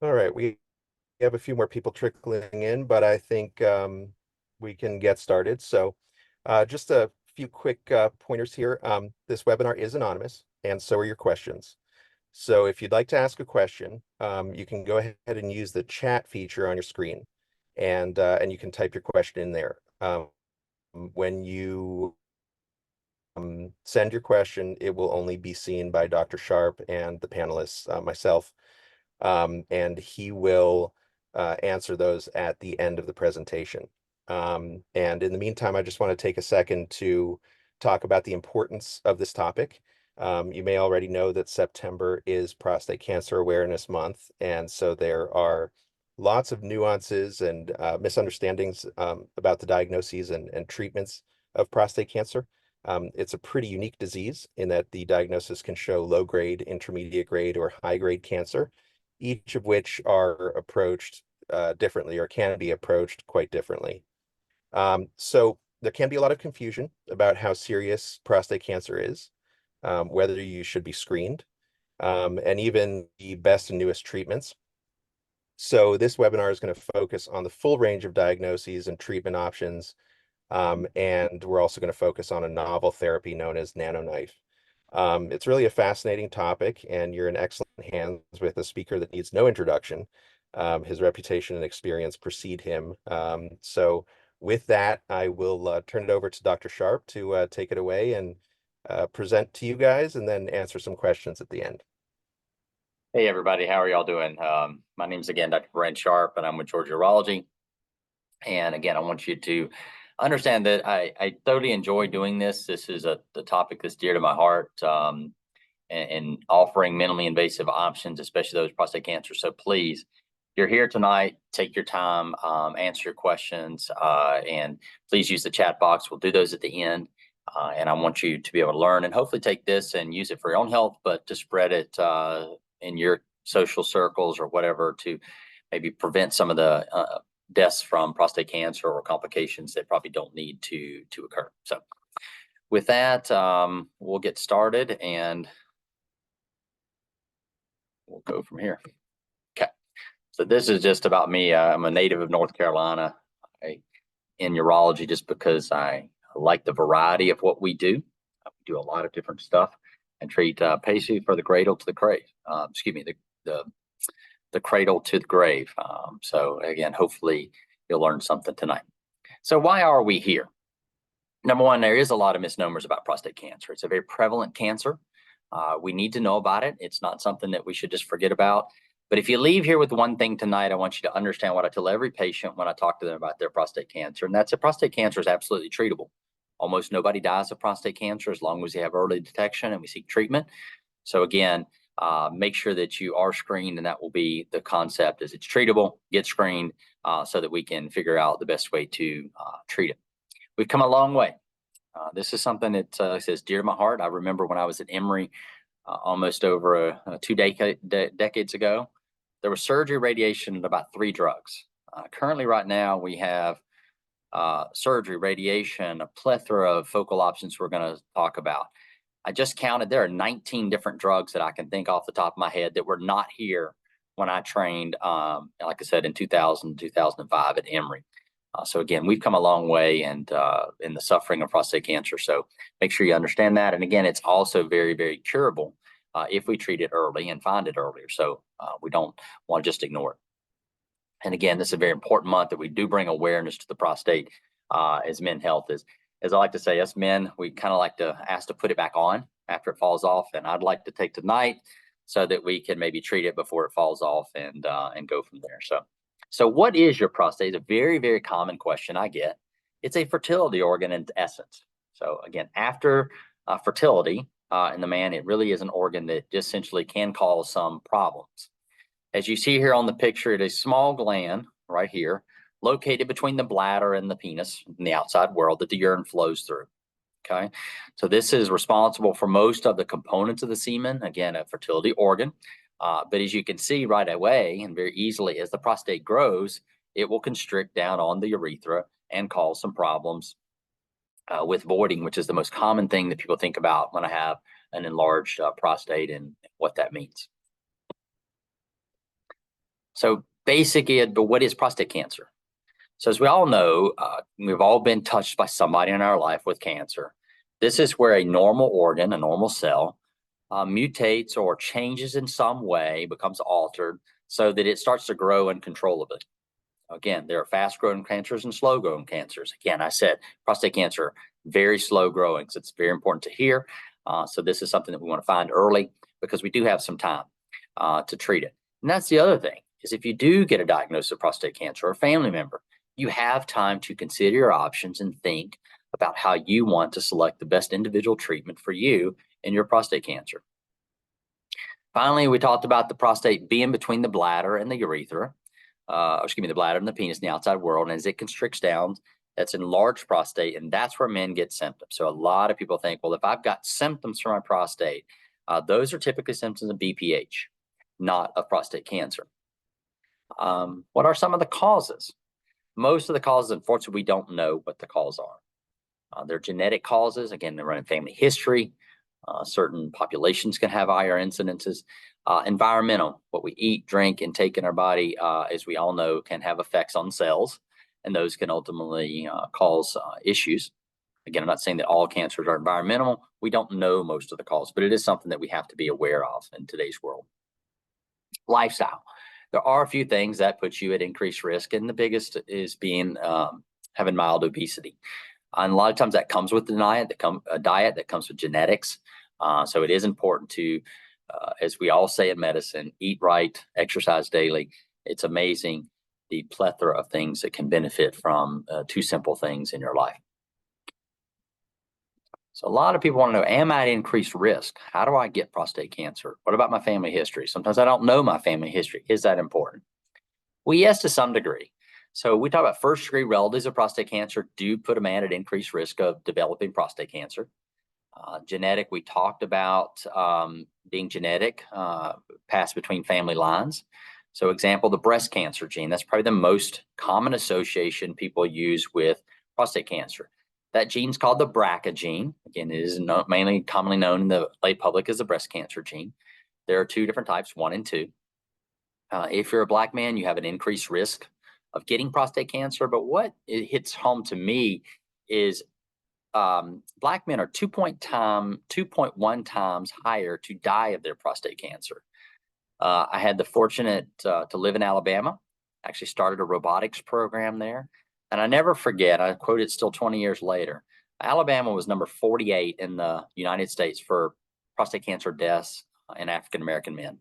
All right, we have a few more people trickling in, but I think we can get started. So, just a few quick pointers here. This webinar is anonymous, and so are your questions. So, if you'd like to ask a question, you can go ahead and use the chat feature on your screen, and you can type your question in there. When you send your question, it will only be seen by Dr. Sharpe and the panelists, myself, and he will answer those at the end of the presentation. And in the meantime, I just want to take a second to talk about the importance of this topic. You may already know that September is Prostate Cancer Awareness Month, and so there are lots of nuances and misunderstandings about the diagnoses and treatments of prostate cancer. It's a pretty unique disease in that the diagnosis can show low grade, intermediate grade, or high grade cancer, each of which are approached differently or can be approached quite differently. So there can be a lot of confusion about how serious prostate cancer is, whether you should be screened, and even the best and newest treatments. So this webinar is going to focus on the full range of diagnoses and treatment options, and we're also going to focus on a novel therapy known as NanoKnife. It's really a fascinating topic, and you're in excellent hands with a speaker that needs no introduction. His reputation and experience precede him. So with that, I will turn it over to Dr. Sharpe to take it away and present to you guys and then answer some questions at the end. Hey, everybody. How are y'all doing? My name's again, Dr. Brent Sharpe, and I'm with Georgia Urology. And again, I want you to understand that I thoroughly enjoy doing this. This is the topic that's dear to my heart, and offering minimally invasive options, especially those prostate cancer. So please, you're here tonight, take your time, answer your questions, and please use the chat box. We'll do those at the end. And I want you to be able to learn and hopefully take this and use it for your own health, but to spread it in your social circles or whatever to maybe prevent some of the deaths from prostate cancer or complications that probably don't need to occur. So with that, we'll get started and we'll go from here. Okay. So this is just about me. I'm a native of North Carolina in urology just because I like the variety of what we do. We do a lot of different stuff and treat patients for the cradle to the grave. The cradle to the grave. So again, hopefully you'll learn something tonight. So why are we here? Number one, there is a lot of misnomers about prostate cancer. It's a very prevalent cancer. We need to know about it. It's not something that we should just forget about. But if you leave here with one thing tonight, I want you to understand what I tell every patient when I talk to them about their prostate cancer, and that's that prostate cancer is absolutely treatable. Almost nobody dies of prostate cancer as long as you have early detection and we seek treatment. So again, make sure that you are screened, and that will be the concept is it's treatable, get screened so that we can figure out the best way to treat it. We've come a long way. This is something that says dear to my heart. I remember when I was at Emory almost over two decades ago, there was surgery, radiation, and about 3 drugs. Currently, right now, we have surgery, radiation, a plethora of focal options we're going to talk about. I just counted, there are 19 different drugs that I can think off the top of my head that were not here when I trained, like I said, in 2000, 2005 at Emory. So again, we've come a long way and in the suffering of prostate cancer. So make sure you understand that. And again, it's also very, very curable if we treat it early and find it earlier. So we don't want to just ignore it. And again, this is a very important month that we do bring awareness to the prostate as men health. As I like to say, us men, we kind of like to ask to put it back on after it falls off. And I'd like to take tonight so that we can maybe treat it before it falls off and go from there. So what is your prostate? It's a very, very common question I get. It's a fertility organ in essence. So again, after fertility in the man, it really is an organ that just essentially can cause some problems. As you see here on the picture, it is a small gland right here, located between the bladder and the penis in the outside world that the urine flows through. Okay, so this is responsible for most of the components of the semen, again, a fertility organ. But as you can see right away and very easily, as the prostate grows, it will constrict down on the urethra and cause some problems with voiding, which is the most common thing that people think about when I have an enlarged prostate and what that means. So basically, but what is prostate cancer? So as we all know, we've all been touched by somebody in our life with cancer. This is where a normal organ, a normal cell, mutates or changes in some way, becomes altered so that it starts to grow uncontrollably. Again, there are fast growing cancers and slow growing cancers. Again, I said prostate cancer, very slow growing. So it's very important to hear. So this is something that we want to find early because we do have some time to treat it. And that's the other thing is if you do get a diagnosis of prostate cancer or a family member, you have time to consider your options and think about how you want to select the best individual treatment for you and your prostate cancer. Finally, we talked about the prostate being between the bladder and the urethra, the bladder and the penis in the outside world. And as it constricts down, that's enlarged prostate, and that's where men get symptoms. So a lot of people think, well, if I've got symptoms from my prostate, those are typically symptoms of BPH, not of prostate cancer. What are some of the causes? Most of the causes, unfortunately, we don't know what the causes are. They're genetic causes. Again, they're running family history. Certain populations can have higher incidences. Environmental, what we eat, drink, and take in our body, as we all know, can have effects on cells, and those can ultimately cause issues. Again, I'm not saying that all cancers are environmental. We don't know most of the causes, but it is something that we have to be aware of in today's world. Lifestyle. There are a few things that put you at increased risk, and the biggest is being having mild obesity. And a lot of times that comes with a diet that comes with genetics. So it is important to, as we all say in medicine, eat right, exercise daily. It's amazing the plethora of things that can benefit from two simple things in your life. So a lot of people want to know, am I at increased risk? How do I get prostate cancer? What about my family history? Sometimes I don't know my family history. Is that important? Well, yes, to some degree. So we talk about first degree relatives of prostate cancer do put a man at increased risk of developing prostate cancer. Genetic, we talked about being genetic, passed between family lines. So example, the breast cancer gene, that's probably the most common association people use with prostate cancer. That gene's called the BRCA gene. Again, it is mainly commonly known in the lay public as the breast cancer gene. There are two different types, 1 and 2. If you're a Black man, you have an increased risk of getting prostate cancer. But what it hits home to me is Black men are 2.1 times higher to die of their prostate cancer. I had the fortunate to live in Alabama, actually started a robotics program there. And I never forget, I quote it still 20 years later, Alabama was number 48 in the United States for prostate cancer deaths in African-American men.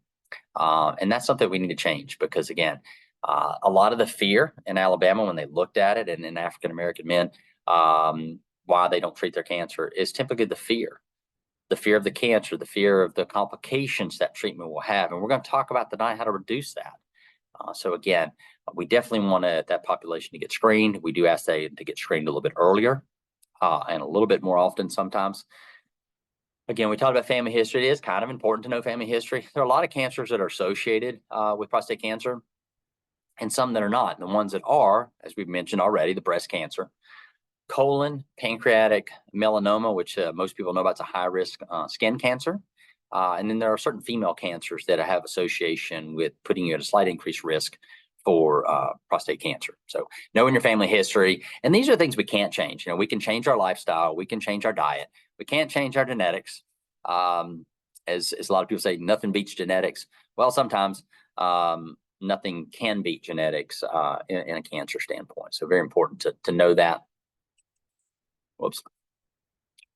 And that's something we need to change because, again, a lot of the fear in Alabama when they looked at it and in African-American men, why they don't treat their cancer is typically the fear of the cancer, the fear of the complications that treatment will have. And we're going to talk about tonight how to reduce that. So again, we definitely want that population to get screened. We do ask them to get screened a little bit earlier and a little bit more often sometimes. Again, we talked about family history. It is kind of important to know family history. There are a lot of cancers that are associated with prostate cancer and some that are not. And the ones that are, as we've mentioned already, the breast cancer, colon, pancreatic, melanoma, which most people know about, it's a high-risk skin cancer. And then there are certain female cancers that have association with putting you at a slight increased risk for prostate cancer. So knowing your family history, and these are things we can't change. We can change our lifestyle, we can change our diet, we can't change our genetics. As a lot of people say, nothing beats genetics. Well, sometimes nothing can beat genetics in a cancer standpoint. So very important to know that. Whoops.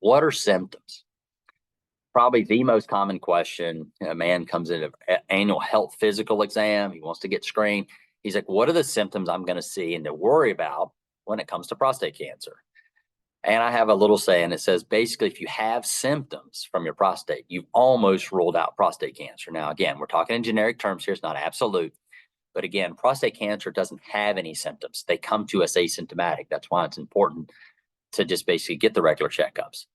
What are symptoms? Probably the most common question. A man comes in an annual health physical exam. He wants to get screened. He's like, what are the symptoms I'm going to see and to worry about when it comes to prostate cancer? And I have a little saying that says, basically, if you have symptoms from your prostate, you've almost ruled out prostate cancer. Now, again, we're talking in generic terms here. It's not absolute. But again, prostate cancer doesn't have any symptoms. They come to us asymptomatic. That's why it's important to just basically get the regular checkups.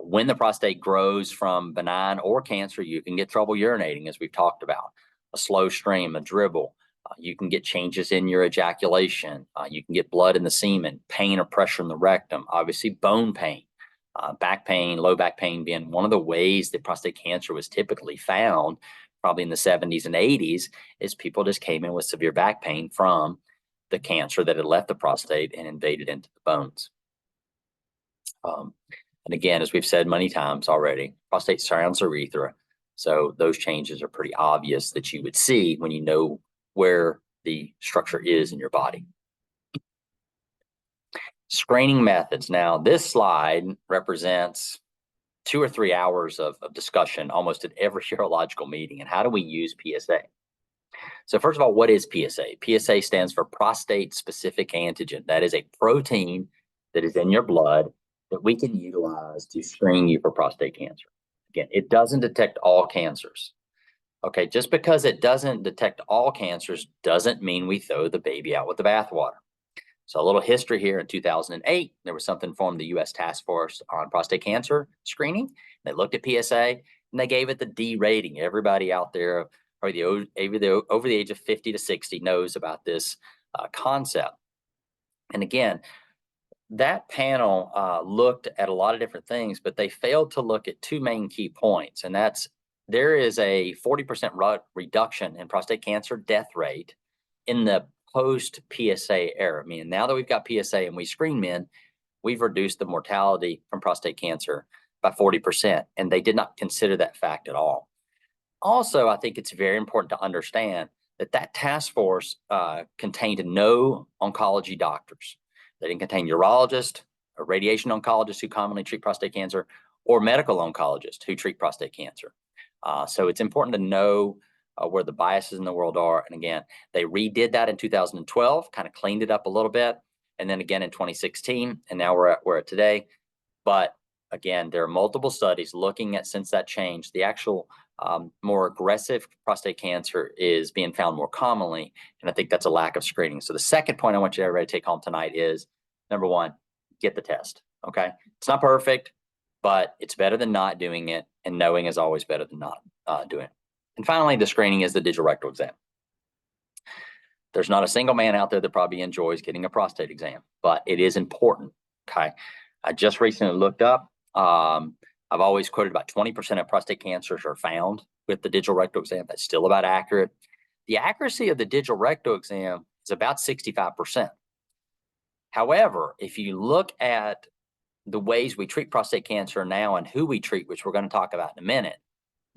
When the prostate grows from benign or cancer, you can get trouble urinating, as we've taled about, a slow stream, a dribble. You can get changes in your ejaculation. You can get blood in the semen, pain or pressure in the rectum, obviously bone pain, back pain, low back pain being one of the ways that prostate cancer was typically found probably in the 70s and 80s, is people just came in with severe back pain from the cancer that had left the prostate and invaded into the bones. And again, as we've said many times already, prostate surrounds the urethra. So those changes are pretty obvious that you would see when you know where the structure is in your body. Screening methods. Now, this slide represents 2 or 3 hours of discussion almost at every urological meeting. And how do we use PSA? So first of all, what is PSA? PSA stands for prostate specific antigen. That is a protein that is in your blood that we can utilize to screen you for prostate cancer. Again, it doesn't detect all cancers. Okay, just because it doesn't detect all cancers doesn't mean we throw the baby out with the bathwater. So a little history here. In 2008, there was something formed, the U.S. Task Force on Prostate Cancer Screening. They looked at PSA and they gave it the D rating. Everybody out there over the age of 50 to 60 knows about this concept. And again, that panel looked at a lot of different things, but they failed to look at 2 main key points. And that's, there is a 40% reduction in prostate cancer death rate in the post PSA era. Meaning now that we've got PSA and we screen men, we've reduced the mortality from prostate cancer by 40%. And they did not consider that fact at all. Also, I think it's very important to understand that that task force contained no oncology doctors. They didn't contain urologists or radiation oncologists who commonly treat prostate cancer, or medical oncologists who treat prostate cancer. So it's important to know where the biases in the world are. And again, they redid that in 2012, kind of cleaned it up a little bit. And then again in 2016, and now we're at today. But again, there are multiple studies looking at, since that change, the actual more aggressive prostate cancer is being found more commonly. And I think that's a lack of screening. So the second point I want you everybody to take home tonight is, number one, get the test. Okay. It's not perfect, but it's better than not doing it. And knowing is always better than not doing it. And finally, the screening is the digital rectal exam. There's not a single man out there that probably enjoys getting a prostate exam, but it is important. Okay. I just recently looked up, I've always quoted about 20% of prostate cancers are found with the digital rectal exam. That's still about accurate. The accuracy of the digital rectal exam is about 65%. However, if you look at the ways we treat prostate cancer now and who we treat, which we're going to talk about in a minute,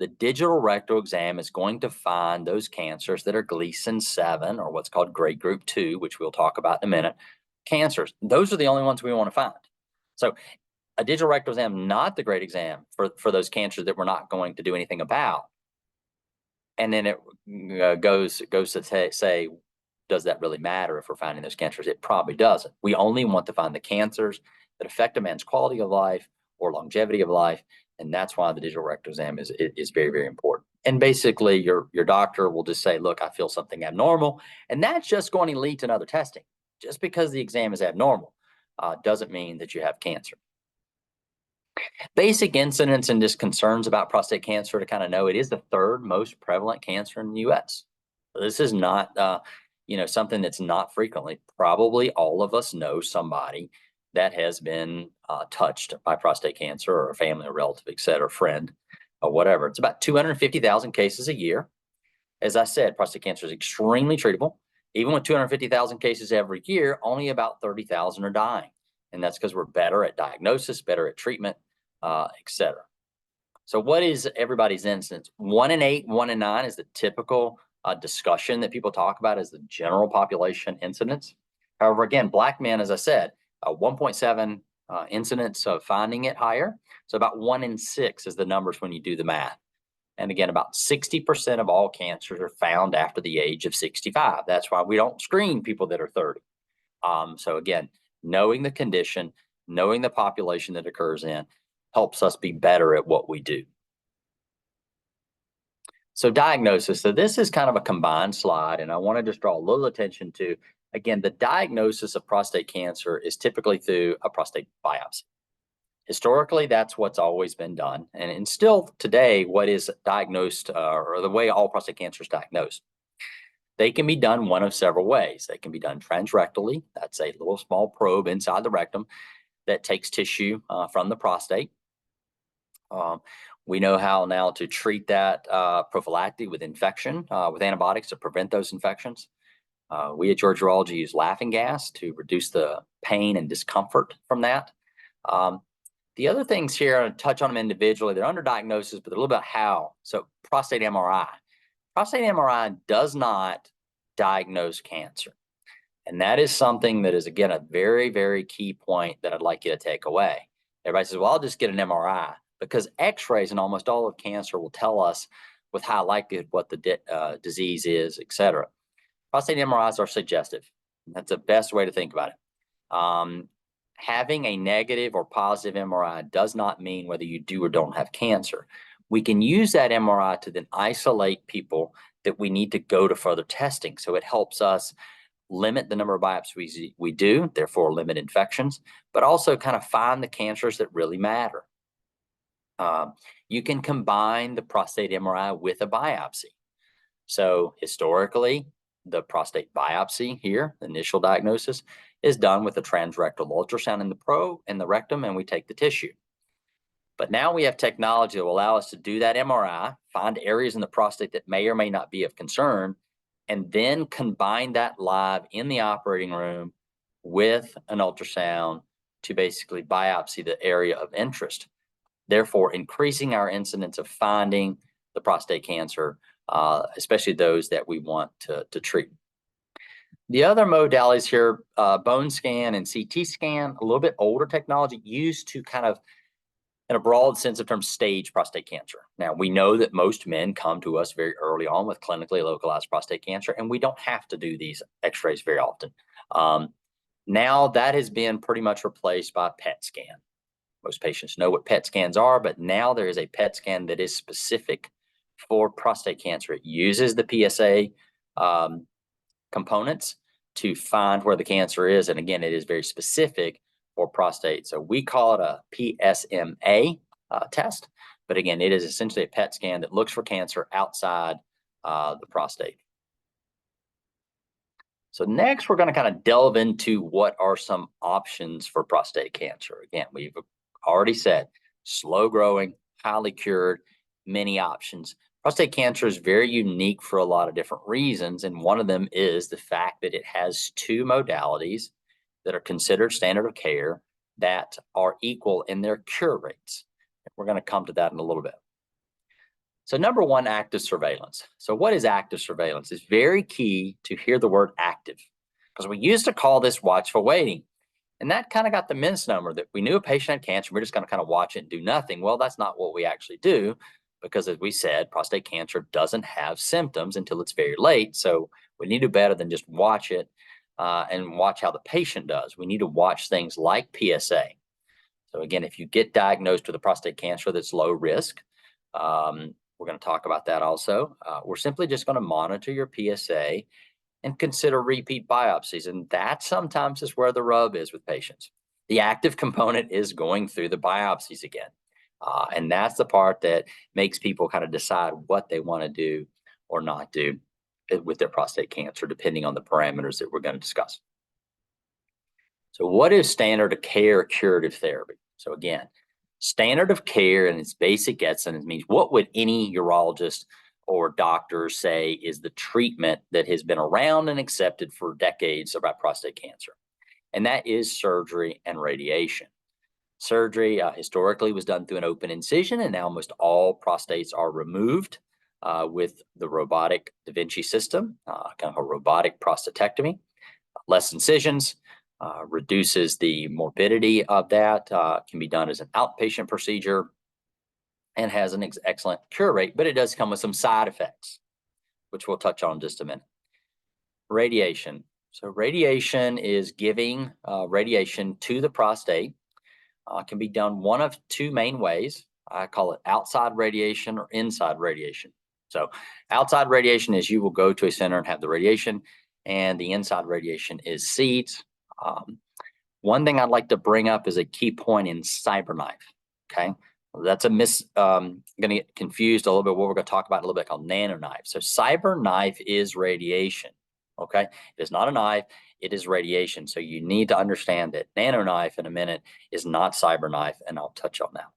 the digital rectal exam is going to find those cancers that are Gleason 7 or what's called grade group 2, which we'll talk about in a minute, cancers. Those are the only ones we want to find. So a digital rectal exam, not the great exam for those cancers that we're not going to do anything about. And then it goes to say, does that really matter if we're finding those cancers? It probably doesn't. We only want to find the cancers that affect a man's quality of life or longevity of life. And that's why the digital rectal exam is very, very important. And basically your doctor will just say, look, I feel something abnormal. And that's just going to lead to another testing. Just because the exam is abnormal doesn't mean that you have cancer. Basic incidents and just concerns about prostate cancer to kind of know, it is the 3rd most prevalent cancer in the U.S. So this is not, something that's not frequently. Probably all of us know somebody that has been touched by prostate cancer, or a family, or relative, et cetera, friend, or whatever. It's about 250,000 cases a year. As I said, prostate cancer is extremely treatable. Even with 250,000 cases every year, only about 30,000 are dying. And that's because we're better at diagnosis, better at treatment, et cetera. So what is everybody's incidence? 1 in 8, 1 in 9 is the typical discussion that people talk about as the general population incidence. However, again, Black men, as I said, 1.7 incidence of finding it higher. So about 1 in 6 is the numbers when you do the math. And again, about 60% of all cancers are found after the age of 65. That's why we don't screen people that are 30. So again, knowing the condition, knowing the population that occurs in, helps us be better at what we do. So diagnosis. So this is kind of a combined slide, and I want to just draw a little attention to, again, the diagnosis of prostate cancer is typically through a prostate biopsy. Historically, that's what's always been done. And still today, what is diagnosed, or the way all prostate cancer is diagnosed, they can be done one of several ways. They can be done transrectally. That's a little small probe inside the rectum that takes tissue from the prostate. We know how now to treat that prophylactically with infection, with antibiotics to prevent those infections. We at Georgia Urology use laughing gas to reduce the pain and discomfort from that. The other things here, I'll touch on them individually. They're under diagnosis, but they're a little bit how. So prostate MRI. Prostate MRI does not diagnose cancer. And that is something that is, again, a very, very key point that I'd like you to take away. Everybody says, well, I'll just get an MRI, because x-rays in almost all of cancer will tell us with high likelihood what the disease is, et cetera. Prostate MRIs are suggestive. That's the best way to think about it. Having a negative or positive MRI does not mean whether you do or don't have cancer. We can use that MRI to then isolate people that we need to go to further testing. So it helps us limit the number of biopsies we do, therefore limit infections, but also kind of find the cancers that really matter. You can combine the prostate MRI with a biopsy. So historically, the prostate biopsy here, the initial diagnosis, is done with a transrectal ultrasound in the rectum, and we take the tissue. But now we have technology that will allow us to do that MRI, find areas in the prostate that may or may not be of concern, and then combine that live in the operating room with an ultrasound to basically biopsy the area of interest, therefore increasing our incidence of finding the prostate cancer, especially those that we want to treat. The other modalities here, bone scan and CT scan, a little bit older technology used to kind of, in a broad sense of terms, stage prostate cancer. Now, we know that most men come to us very early on with clinically localized prostate cancer, and we don't have to do these x-rays very often. Now that has been pretty much replaced by PET scan. Most patients know what PET scans are, but now there is a PET scan that is specific for prostate cancer. It uses the PSA components to find where the cancer is. And again, it is very specific for prostate. So we call it a PSMA test. But again, it is essentially a PET scan that looks for cancer outside the prostate. So next, we're going to kind of delve into what are some options for prostate cancer. Again, we've already said slow growing, highly cured, many options. Prostate cancer is very unique for a lot of different reasons. And one of them is the fact that it has two modalities that are considered standard of care that are equal in their cure rates. We're going to come to that in a little bit. So number one, active surveillance. So what is active surveillance? It's very key to hear the word active, because we used to call this watchful waiting. And that kind of got the misnomer that we knew a patient had cancer, we're just going to kind of watch it and do nothing. Well, that's not what we actually do, because as we said, prostate cancer doesn't have symptoms until it's very late. So we need to do better than just watch it and watch how the patient does. We need to watch things like PSA. So again, if you get diagnosed with a prostate cancer that's low risk, we're going to talk about that also. We're simply just going to monitor your PSA and consider repeat biopsies. And that sometimes is where the rub is with patients. The active component is going through the biopsies again. And that's the part that makes people kind of decide what they want to do or not do with their prostate cancer, depending on the parameters that we're going to discuss. So what is standard of care curative therapy? So again, standard of care in its basic essence means what would any urologist or doctor say is the treatment that has been around and accepted for decades about prostate cancer. And that is surgery and radiation. Surgery historically was done through an open incision, and now almost all prostates are removed with the robotic Da Vinci system, kind of a robotic prostatectomy. Less incisions, reduces the morbidity of that, can be done as an outpatient procedure, and has an excellent cure rate, but it does come with some side effects, which we'll touch on in just a minute. Radiation. So radiation is giving radiation to the prostate. Can be done one of two main ways. I call it outside radiation or inside radiation. So outside radiation is you will go to a center and have the radiation, and the inside radiation is seeds. One thing I'd like to bring up is a key point in CyberKnife. Okay, that's going to get confused a little bit. What we're going to talk about in a little bit called NanoKnife. So CyberKnife is radiation. Okay, it is not a knife. It is radiation. So you need to understand that NanoKnife in a minute is not CyberKnife, and I'll touch on that.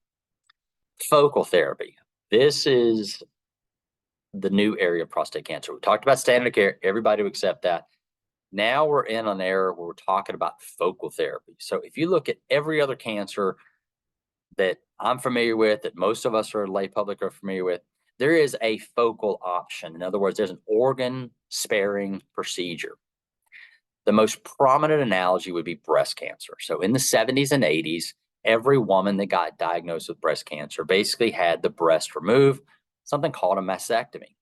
Focal therapy. This is the new area of prostate cancer. We talked about standard of care, everybody would accept that. Now we're in an era where we're talking about focal therapy. So if you look at every other cancer that I'm familiar with, that most of us are lay public are familiar with, there is a focal option. In other words, there's an organ sparing procedure. The most prominent analogy would be breast cancer. So in the 70s and 80s, every woman that got diagnosed with breast cancer basically had the breast removed, something called a mastectomy.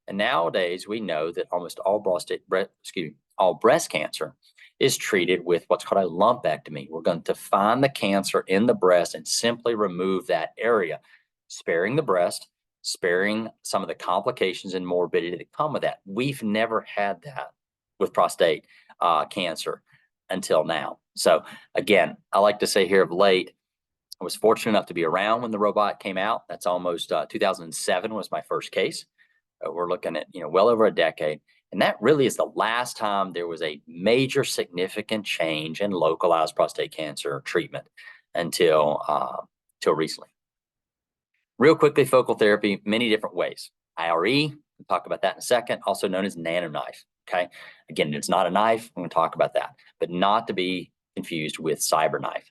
And nowadays, we know that almost all breast cancer is treated with what's called a lumpectomy. We're going to find the cancer in the breast and simply remove that area, sparing the breast, sparing some of the complications and morbidity that come with that. We've never had that with prostate cancer until now. So again, I like to say here of late, I was fortunate enough to be around when the robot came out. That's almost 2007 was my first case. We're looking at, well over a decade. And that really is the last time there was a major significant change in localized prostate cancer treatment until recently. Real quickly, focal therapy, many different ways. IRE, we'll talk about that in a second, also known as NanoKnife. Okay. Again, it's not a knife. I'm going to talk about that, but not to be confused with CyberKnife.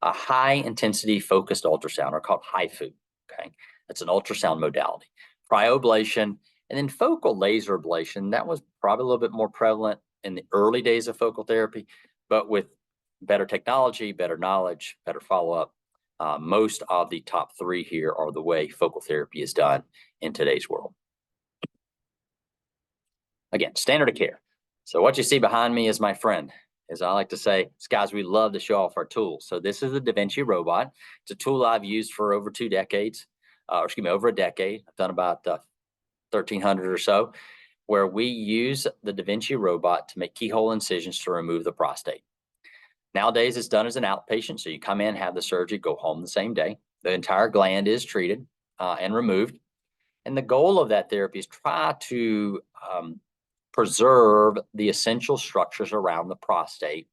A high intensity focused ultrasound, or called HIFU. Okay. That's an ultrasound modality. Cryoablation, and then focal laser ablation. That was probably a little bit more prevalent in the early days of focal therapy, but with better technology, better knowledge, better follow-up, most of the top three here are the way focal therapy is done in today's world. Again, standard of care. So what you see behind me is my friend. As I like to say, guys, we love to show off our tools. So this is the Da Vinci robot. It's a tool I've used for over 2 decades, over a decade. I've done about 1,300 or so, where we use the Da Vinci robot to make keyhole incisions to remove the prostate. Nowadays, it's done as an outpatient. So you come in, have the surgery, go home the same day. The entire gland is treated and removed. And the goal of that therapy is try to preserve the essential structures around the prostate.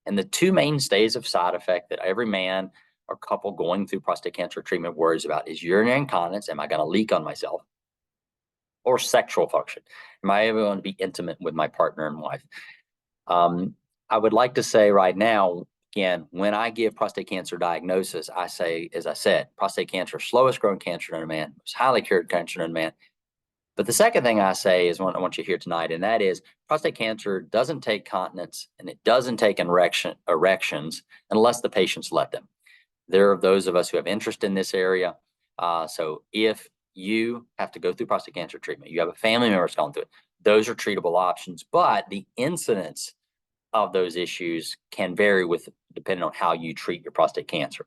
And the two mainstays of side effect that every man or couple going through prostate cancer treatment worries about is urinary incontinence. Am I going to leak on myself? Or sexual function. Am I ever going to be intimate with my partner and wife? I would like to say right now, again, when I give prostate cancer diagnosis, I say, as I said, prostate cancer, slowest growing cancer in a man, most highly cured cancer in a man. But the second thing I say is what I want you to hear tonight, and that is prostate cancer doesn't take continence and it doesn't take erections unless the patients let them. There are those of us who have interest in this area. So if you have to go through prostate cancer treatment, you have a family member that's gone through it, those are treatable options, but the incidence of those issues can vary depending on how you treat your prostate cancer.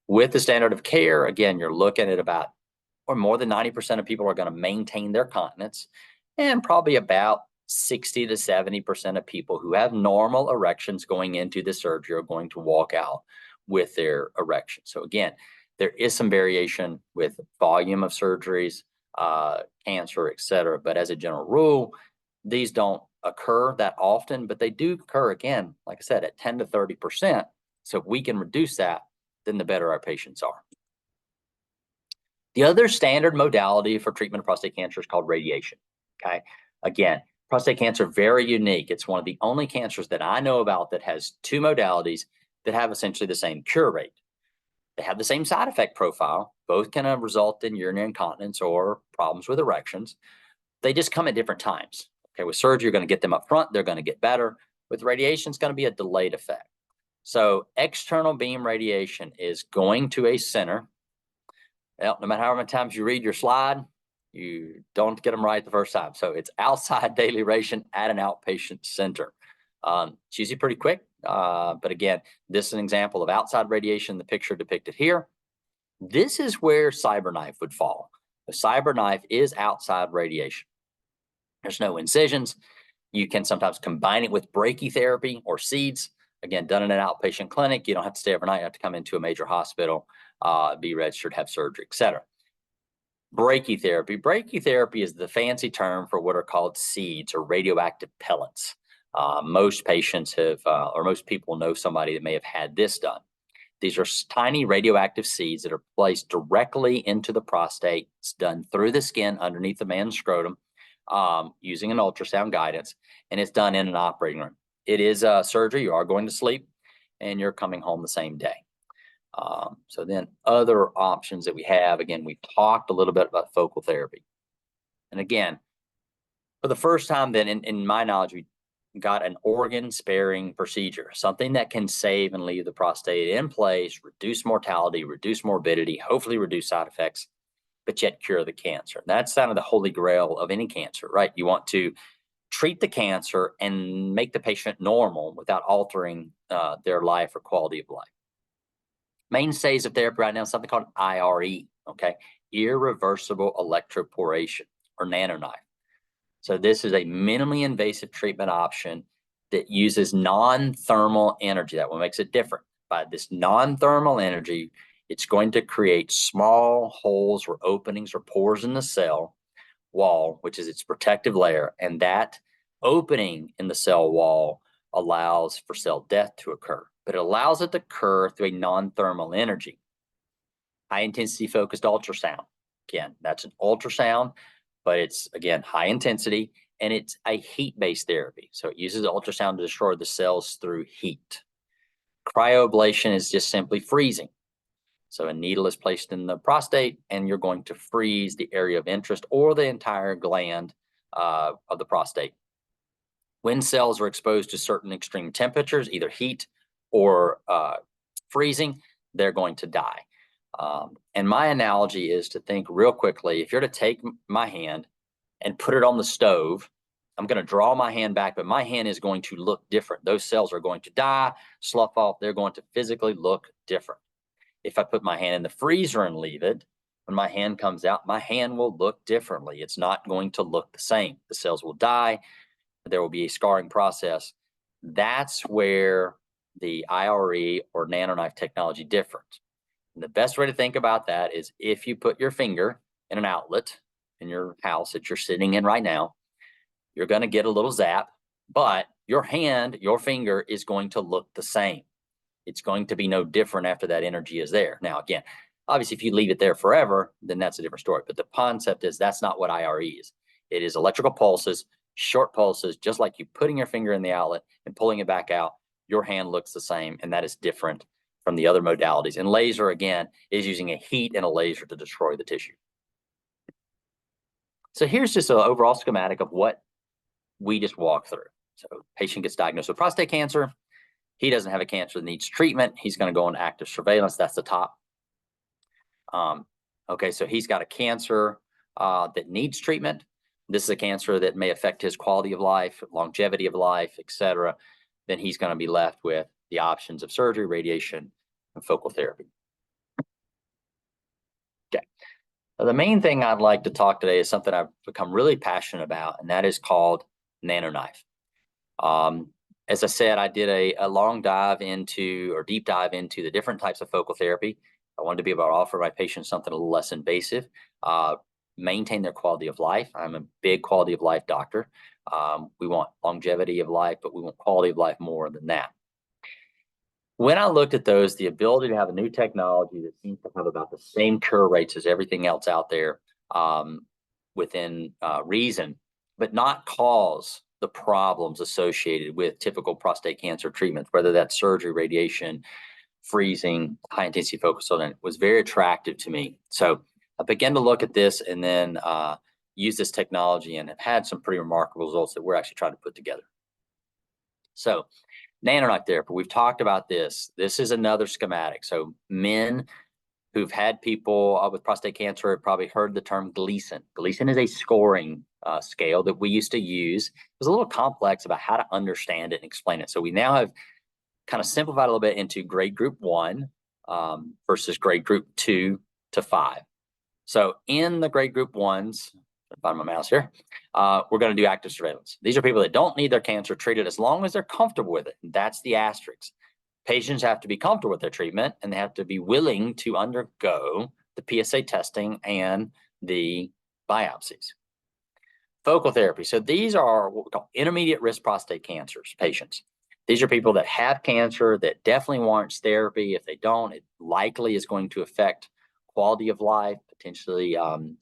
With the standard of care, again, you're looking at about, or more than 90% of people are going to maintain their continence, and probably about 60 to 70% of people who have normal erections going into the surgery are going to walk out with their erection. So again, there is some variation with volume of surgeries, cancer, et cetera. But as a general rule, these don't occur that often, but they do occur, again, like I said, at 10 to 30%. So if we can reduce that, then the better our patients are. The other standard modality for treatment of prostate cancer is called radiation. Okay. Again, prostate cancer, very unique. It's one of the only cancers that I know about that has 2 modalities that have essentially the same cure rate. They have the same side effect profile. Both can result in urinary incontinence or problems with erections. They just come at different times. Okay, with surgery, you're going to get them up front. They're going to get better. With radiation, it's going to be a delayed effect. So external beam radiation is going to a center. Well, no matter how many times you read your slide, you don't get them right the first time. So it's outside daily radiation at an outpatient center. It's usually pretty quick. But again, this is an example of outside radiation, the picture depicted here. This is where CyberKnife would fall. The CyberKnife is outside radiation. There's no incisions. You can sometimes combine it with brachytherapy or seeds. Again, done in an outpatient clinic. You don't have to stay overnight. You have to come into a major hospital, be registered, have surgery, et cetera. Brachytherapy. Brachytherapy is the fancy term for what are called seeds or radioactive pellets. Most patients have, or most people know somebody that may have had this done. These are tiny radioactive seeds that are placed directly into the prostate. It's done through the skin underneath the man's scrotum using an ultrasound guidance, and it's done in an operating room. It is surgery. You are going to sleep, and you're coming home the same day. So then other options that we have, again, we've talked a little bit about focal therapy. And again, for the first time then in my knowledge, we got an organ sparing procedure, something that can save and leave the prostate in place, reduce mortality, reduce morbidity, hopefully reduce side effects, but yet cure the cancer. That's kind of the holy grail of any cancer, right? You want to treat the cancer and make the patient normal without altering their life or quality of life. Mainstays of therapy right now is something called IRE, okay? Irreversible electroporation, or NanoKnife. So this is a minimally invasive treatment option that uses non-thermal energy. That one makes it different. By this non-thermal energy, it's going to create small holes or openings or pores in the cell wall, which is its protective layer. And that opening in the cell wall allows for cell death to occur, but it allows it to occur through a non-thermal energy. High intensity focused ultrasound. Again, that's an ultrasound, but it's, again, high intensity, and it's a heat-based therapy. So it uses ultrasound to destroy the cells through heat. Cryoablation is just simply freezing. So a needle is placed in the prostate, and you're going to freeze the area of interest or the entire gland of the prostate. When cells are exposed to certain extreme temperatures, either heat or freezing, they're going to die. And my analogy is to think real quickly, if you're to take my hand and put it on the stove, I'm going to draw my hand back, but my hand is going to look different. Those cells are going to die, slough off. They're going to physically look different. If I put my hand in the freezer and leave it, when my hand comes out, my hand will look differently. It's not going to look the same. The cells will die. There will be a scarring process. That's where the IRE or NanoKnife technology differs. And the best way to think about that is if you put your finger in an outlet in your house that you're sitting in right now, you're going to get a little zap, but your hand, your finger is going to look the same. It's going to be no different after that energy is there. Now, again, obviously, if you leave it there forever, then that's a different story. But the concept is that's not what IRE is. It is electrical pulses, short pulses, just like you putting your finger in the outlet and pulling it back out. Your hand looks the same, and that is different from the other modalities. And laser, again, is using a heat and a laser to destroy the tissue. So here's just an overall schematic of what we just walked through. So patient gets diagnosed with prostate cancer. He doesn't have a cancer that needs treatment. He's going to go on active surveillance. That's the top. Okay, so he's got a cancer that needs treatment. This is a cancer that may affect his quality of life, longevity of life, etc. Then he's going to be left with the options of surgery, radiation, and focal therapy. Okay. Now, the main thing I'd like to talk today is something I've become really passionate about, and that is called NanoKnife. As I said, I did a long dive into, or deep dive into, the different types of focal therapy. I wanted to be able to offer my patients something a little less invasive, maintain their quality of life. I'm a big quality of life doctor. We want longevity of life, but we want quality of life more than that. When I looked at those, the ability to have a new technology that seems to have about the same cure rates as everything else out there within reason, but not cause the problems associated with typical prostate cancer treatments, whether that's surgery, radiation, freezing, high intensity focus on it, was very attractive to me. So I began to look at this and then use this technology, and have had some pretty remarkable results that we're actually trying to put together. So NanoKnife therapy, we've talked about this. This is another schematic. So men who've had people with prostate cancer have probably heard the term Gleason. Gleason is a scoring scale that we used to use. It was a little complex about how to understand it and explain it. So we now have kind of simplified a little bit into grade group 1 versus grade group 2 to 5. So in the grade group 1s, find my mouse here, we're going to do active surveillance. These are people that don't need their cancer treated as long as they're comfortable with it. That's the asterisk. Patients have to be comfortable with their treatment, and they have to be willing to undergo the PSA testing and the biopsies. Focal therapy. So these are what we call intermediate risk prostate cancers patients. These are people that have cancer that definitely warrants therapy. If they don't, it likely is going to affect quality of life, potentially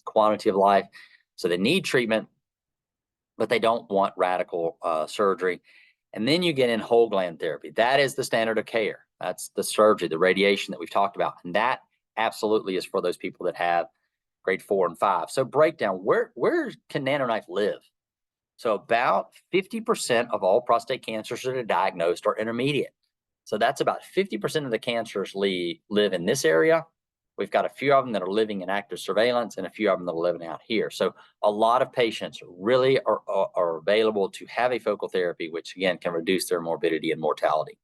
quantity of life. So they need treatment, but they don't want radical surgery. And then you get in whole gland therapy. That is the standard of care. That's the surgery, the radiation that we've talked about. And that absolutely is for those people that have grade 4 and 5. So breakdown, where can NanoKnife live? So about 50% of all prostate cancers that are diagnosed are intermediate. So that's about 50% of the cancers live in this area. We've got a few of them that are living in active surveillance and a few of them that are living out here. So a lot of patients really are available to have a focal therapy, which again can reduce their morbidity and mortality.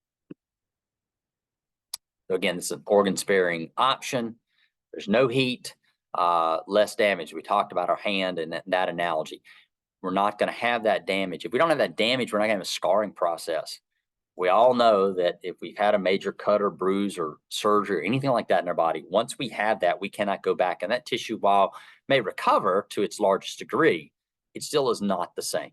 So again, this is an organ sparing option. There's no heat, less damage. We talked about our hand and that analogy. We're not going to have that damage. If we don't have that damage, we're not going to have a scarring process. We all know that if we've had a major cut or bruise or surgery or anything like that in our body, once we have that, we cannot go back. And that tissue, while may recover to its largest degree, it still is not the same.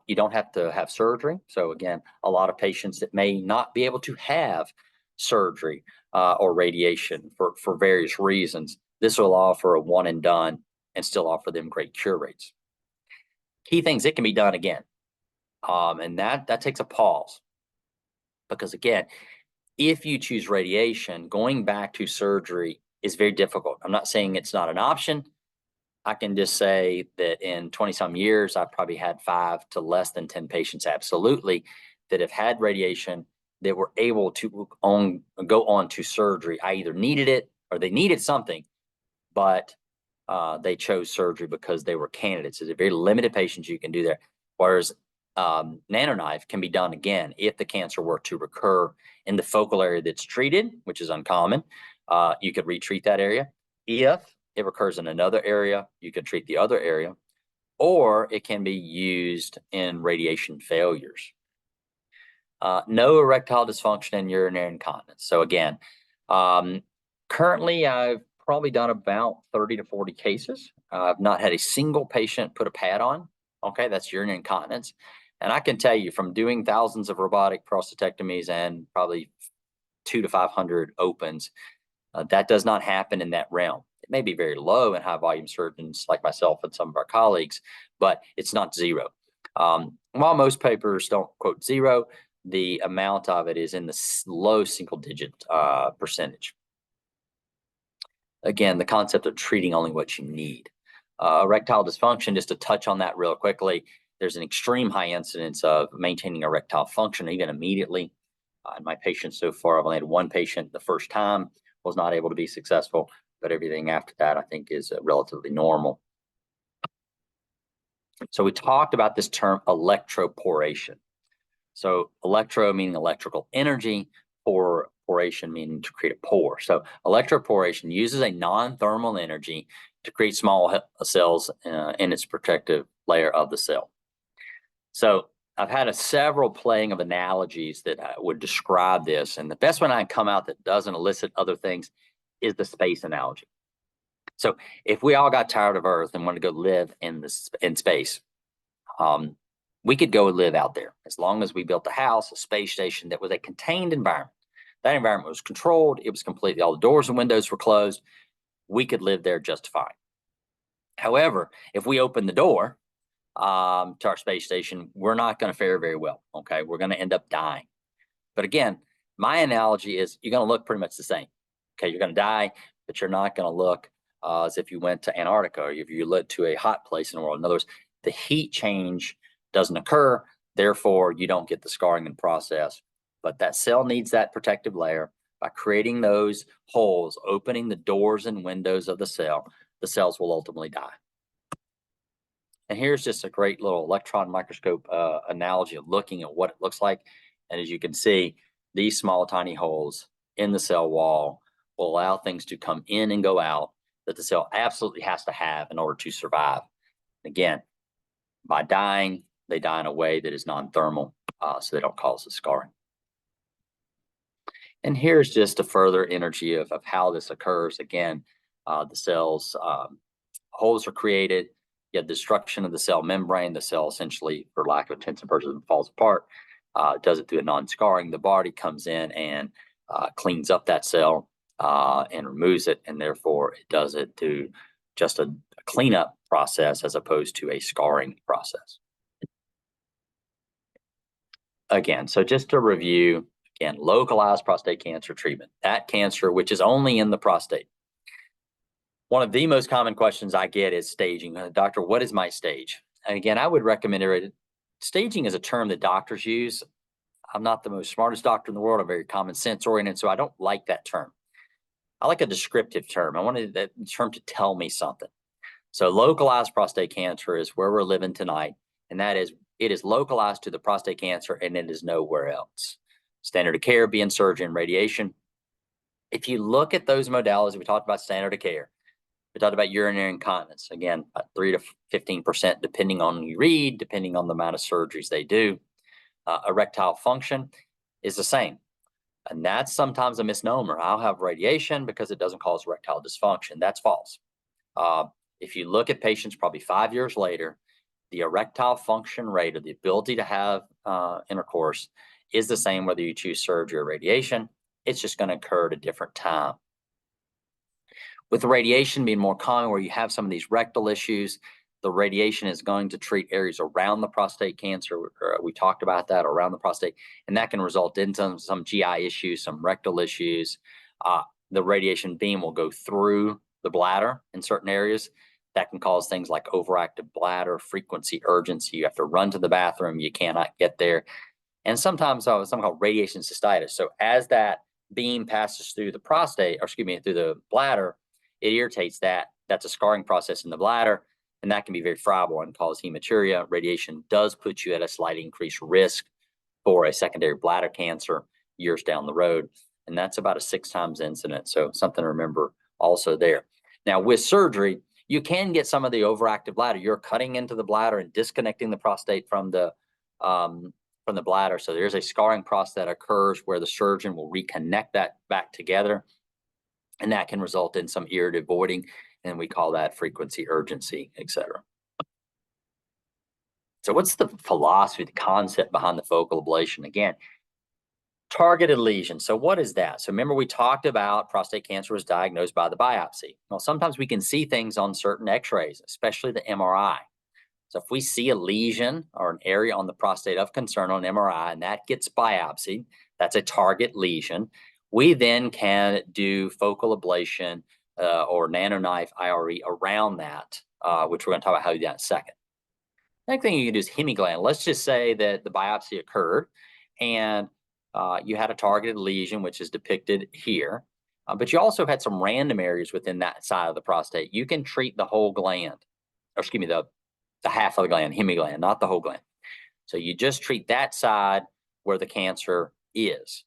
You don't have to have surgery. So again, a lot of patients that may not be able to have surgery or radiation for various reasons, this will offer a one and done and still offer them great cure rates. Key things, it can be done again. And that takes a pause. Because again, if you choose radiation, going back to surgery is very difficult. I'm not saying it's not an option. I can just say that in 20 some years, I've probably had 5 to less than 10 patients absolutely that have had radiation that were able to go on to surgery. I either needed it or they needed something, but they chose surgery because they were candidates. It's a very limited patients you can do there. Whereas NanoKnife can be done again if the cancer were to recur in the focal area that's treated, which is uncommon. You could retreat that area. If it recurs in another area, you can treat the other area, or it can be used in radiation failures. No erectile dysfunction and urinary incontinence. So again, currently I've probably done about 30 to 40 cases. I've not had a single patient put a pad on. Okay, that's urinary incontinence. And I can tell you from doing thousands of robotic prostatectomies and probably 200 to 500 opens, that does not happen in that realm. It may be very low in high volume surgeons like myself and some of our colleagues, but it's not zero. While most papers don't quote zero, the amount of it is in the low single digit percentage. Again, the concept of treating only what you need. Erectile dysfunction, just to touch on that real quickly, there's an extreme high incidence of maintaining erectile function even immediately. In my patients so far, I've only had one patient the first time was not able to be successful, but everything after that I think is relatively normal. So we talked about this term electroporation. So electro meaning electrical energy, poration meaning to create a pore. So electroporation uses a non-thermal energy to create small cells in its protective layer of the cell. So I've had several playing of analogies that would describe this, and the best one I can come out that doesn't elicit other things is the space analogy. So if we all got tired of Earth and wanted to go live in space, we could go and live out there as long as we built a house, a space station that was a contained environment. That environment was controlled. It was completely, all the doors and windows were closed. We could live there just fine. However, if we open the door to our space station, we're not going to fare very well. Okay, we're going to end up dying. But again, my analogy is you're going to look pretty much the same. Okay, you're going to die, but you're not going to look as if you went to Antarctica or if you lived to a hot place in the world. In other words, the heat change doesn't occur, therefore you don't get the scarring in process. But that cell needs that protective layer. By creating those holes, opening the doors and windows of the cells will ultimately die. And here's just a great little electron microscope analogy of looking at what it looks like. And as you can see, these small tiny holes in the cell wall will allow things to come in and go out that the cell absolutely has to have in order to survive. Again, by dying, they die in a way that is non-thermal, so they don't cause the scarring. And here's just a further energy of how this occurs. Again, the cells, holes are created. You have destruction of the cell membrane. The cell essentially, for lack of intents and purposes, falls apart. does it through a non-scarring. The body comes in and cleans up that cell and removes it, and therefore it does it through just a cleanup process as opposed to a scarring process. Again, so just to review, again, localized prostate cancer treatment, that cancer which is only in the prostate. One of the most common questions I get is staging. Doctor, what is my stage? And again, I would recommend it. Staging is a term that doctors use. I'm not the most smartest doctor in the world. I'm very common sense oriented, so I don't like that term. I like a descriptive term. I wanted that term to tell me something. So localized prostate cancer is where we're living tonight, and that is, it is localized to the prostate cancer and it is nowhere else. Standard of care being surgery and radiation. If you look at those modalities, we talked about standard of care. We talked about urinary incontinence, again, about 3 to 15%, depending on who you read, depending on the amount of surgeries they do. Erectile function is the same. And that's sometimes a misnomer. I'll have radiation because it doesn't cause erectile dysfunction. That's false. If you look at patients probably 5 years later, the erectile function rate, or the ability to have intercourse, is the same whether you choose surgery or radiation. It's just going to occur at a different time. With the radiation being more common, where you have some of these rectal issues, the radiation is going to treat areas around the prostate cancer. We talked about that, around the prostate, and that can result in some GI issues, some rectal issues. The radiation beam will go through the bladder in certain areas. That can cause things like overactive bladder, frequency urgency. You have to run to the bathroom. You cannot get there. And sometimes something called radiation cystitis. So as that beam passes through the prostate, or excuse me, through the bladder, it irritates that. That's a scarring process in the bladder, and that can be very friable and cause hematuria. Radiation does put you at a slight increased risk for a secondary bladder cancer years down the road, and that's about a 6 times incident. So something to remember also there. Now with surgery, you can get some of the overactive bladder. You're cutting into the bladder and disconnecting the prostate from the bladder. So there's a scarring process that occurs where the surgeon will reconnect that back together, and that can result in some irritative voiding, and we call that frequency urgency, etc. So what's the philosophy, the concept behind the focal ablation? Again, targeted lesion. So what is that? So remember, we talked about prostate cancer was diagnosed by the biopsy. Well, sometimes we can see things on certain x-rays, especially the MRI. So if we see a lesion or an area on the prostate of concern on MRI, and that gets biopsied, that's a target lesion. We then can do focal ablation or NanoKnife IRE around that, which we're going to talk about how to do that in a second. Next thing you can do is hemigland. Let's just say that the biopsy occurred and you had a targeted lesion, which is depicted here, but you also had some random areas within that side of the prostate. You can treat the whole gland, or excuse me, the half of the gland, hemigland, not the whole gland. So you just treat that side where the cancer is.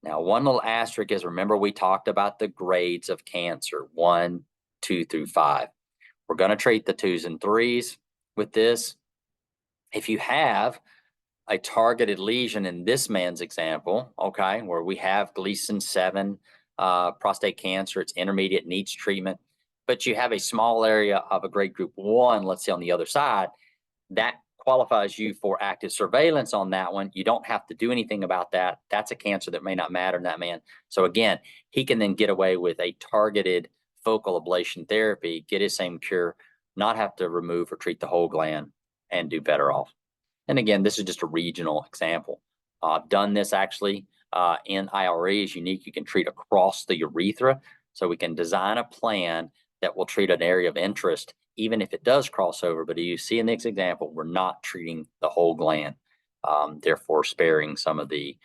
Now, one little asterisk is, remember, we talked about the grades of cancer, 1, 2 through 5. We're going to treat the 2s and 3s with this. If you have a targeted lesion in this man's example, okay, where we have Gleason 7 prostate cancer, it's intermediate, needs treatment, but you have a small area of a grade group 1, let's say on the other side, that qualifies you for active surveillance on that one. You don't have to do anything about that. That's a cancer that may not matter in that man. So again, he can then get away with a targeted focal ablation therapy, get his same cure, not have to remove or treat the whole gland, and do better off. And again, this is just a regional example. I've done this actually in IRE. Is unique. You can treat across the urethra. So we can design a plan that will treat an area of interest, even if it does cross over. But you see in this example, we're not treating the whole gland, therefore sparing some of the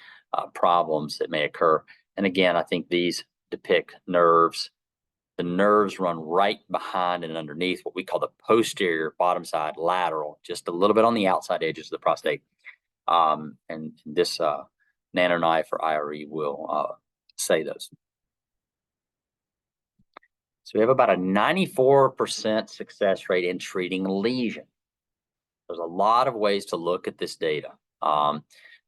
problems that may occur. And again, I think these depict nerves. The nerves run right behind and underneath what we call the posterior bottom side lateral, just a little bit on the outside edges of the prostate. And this NanoKnife or IRE will say those. So we have about a 94% success rate in treating lesion. There's a lot of ways to look at this data.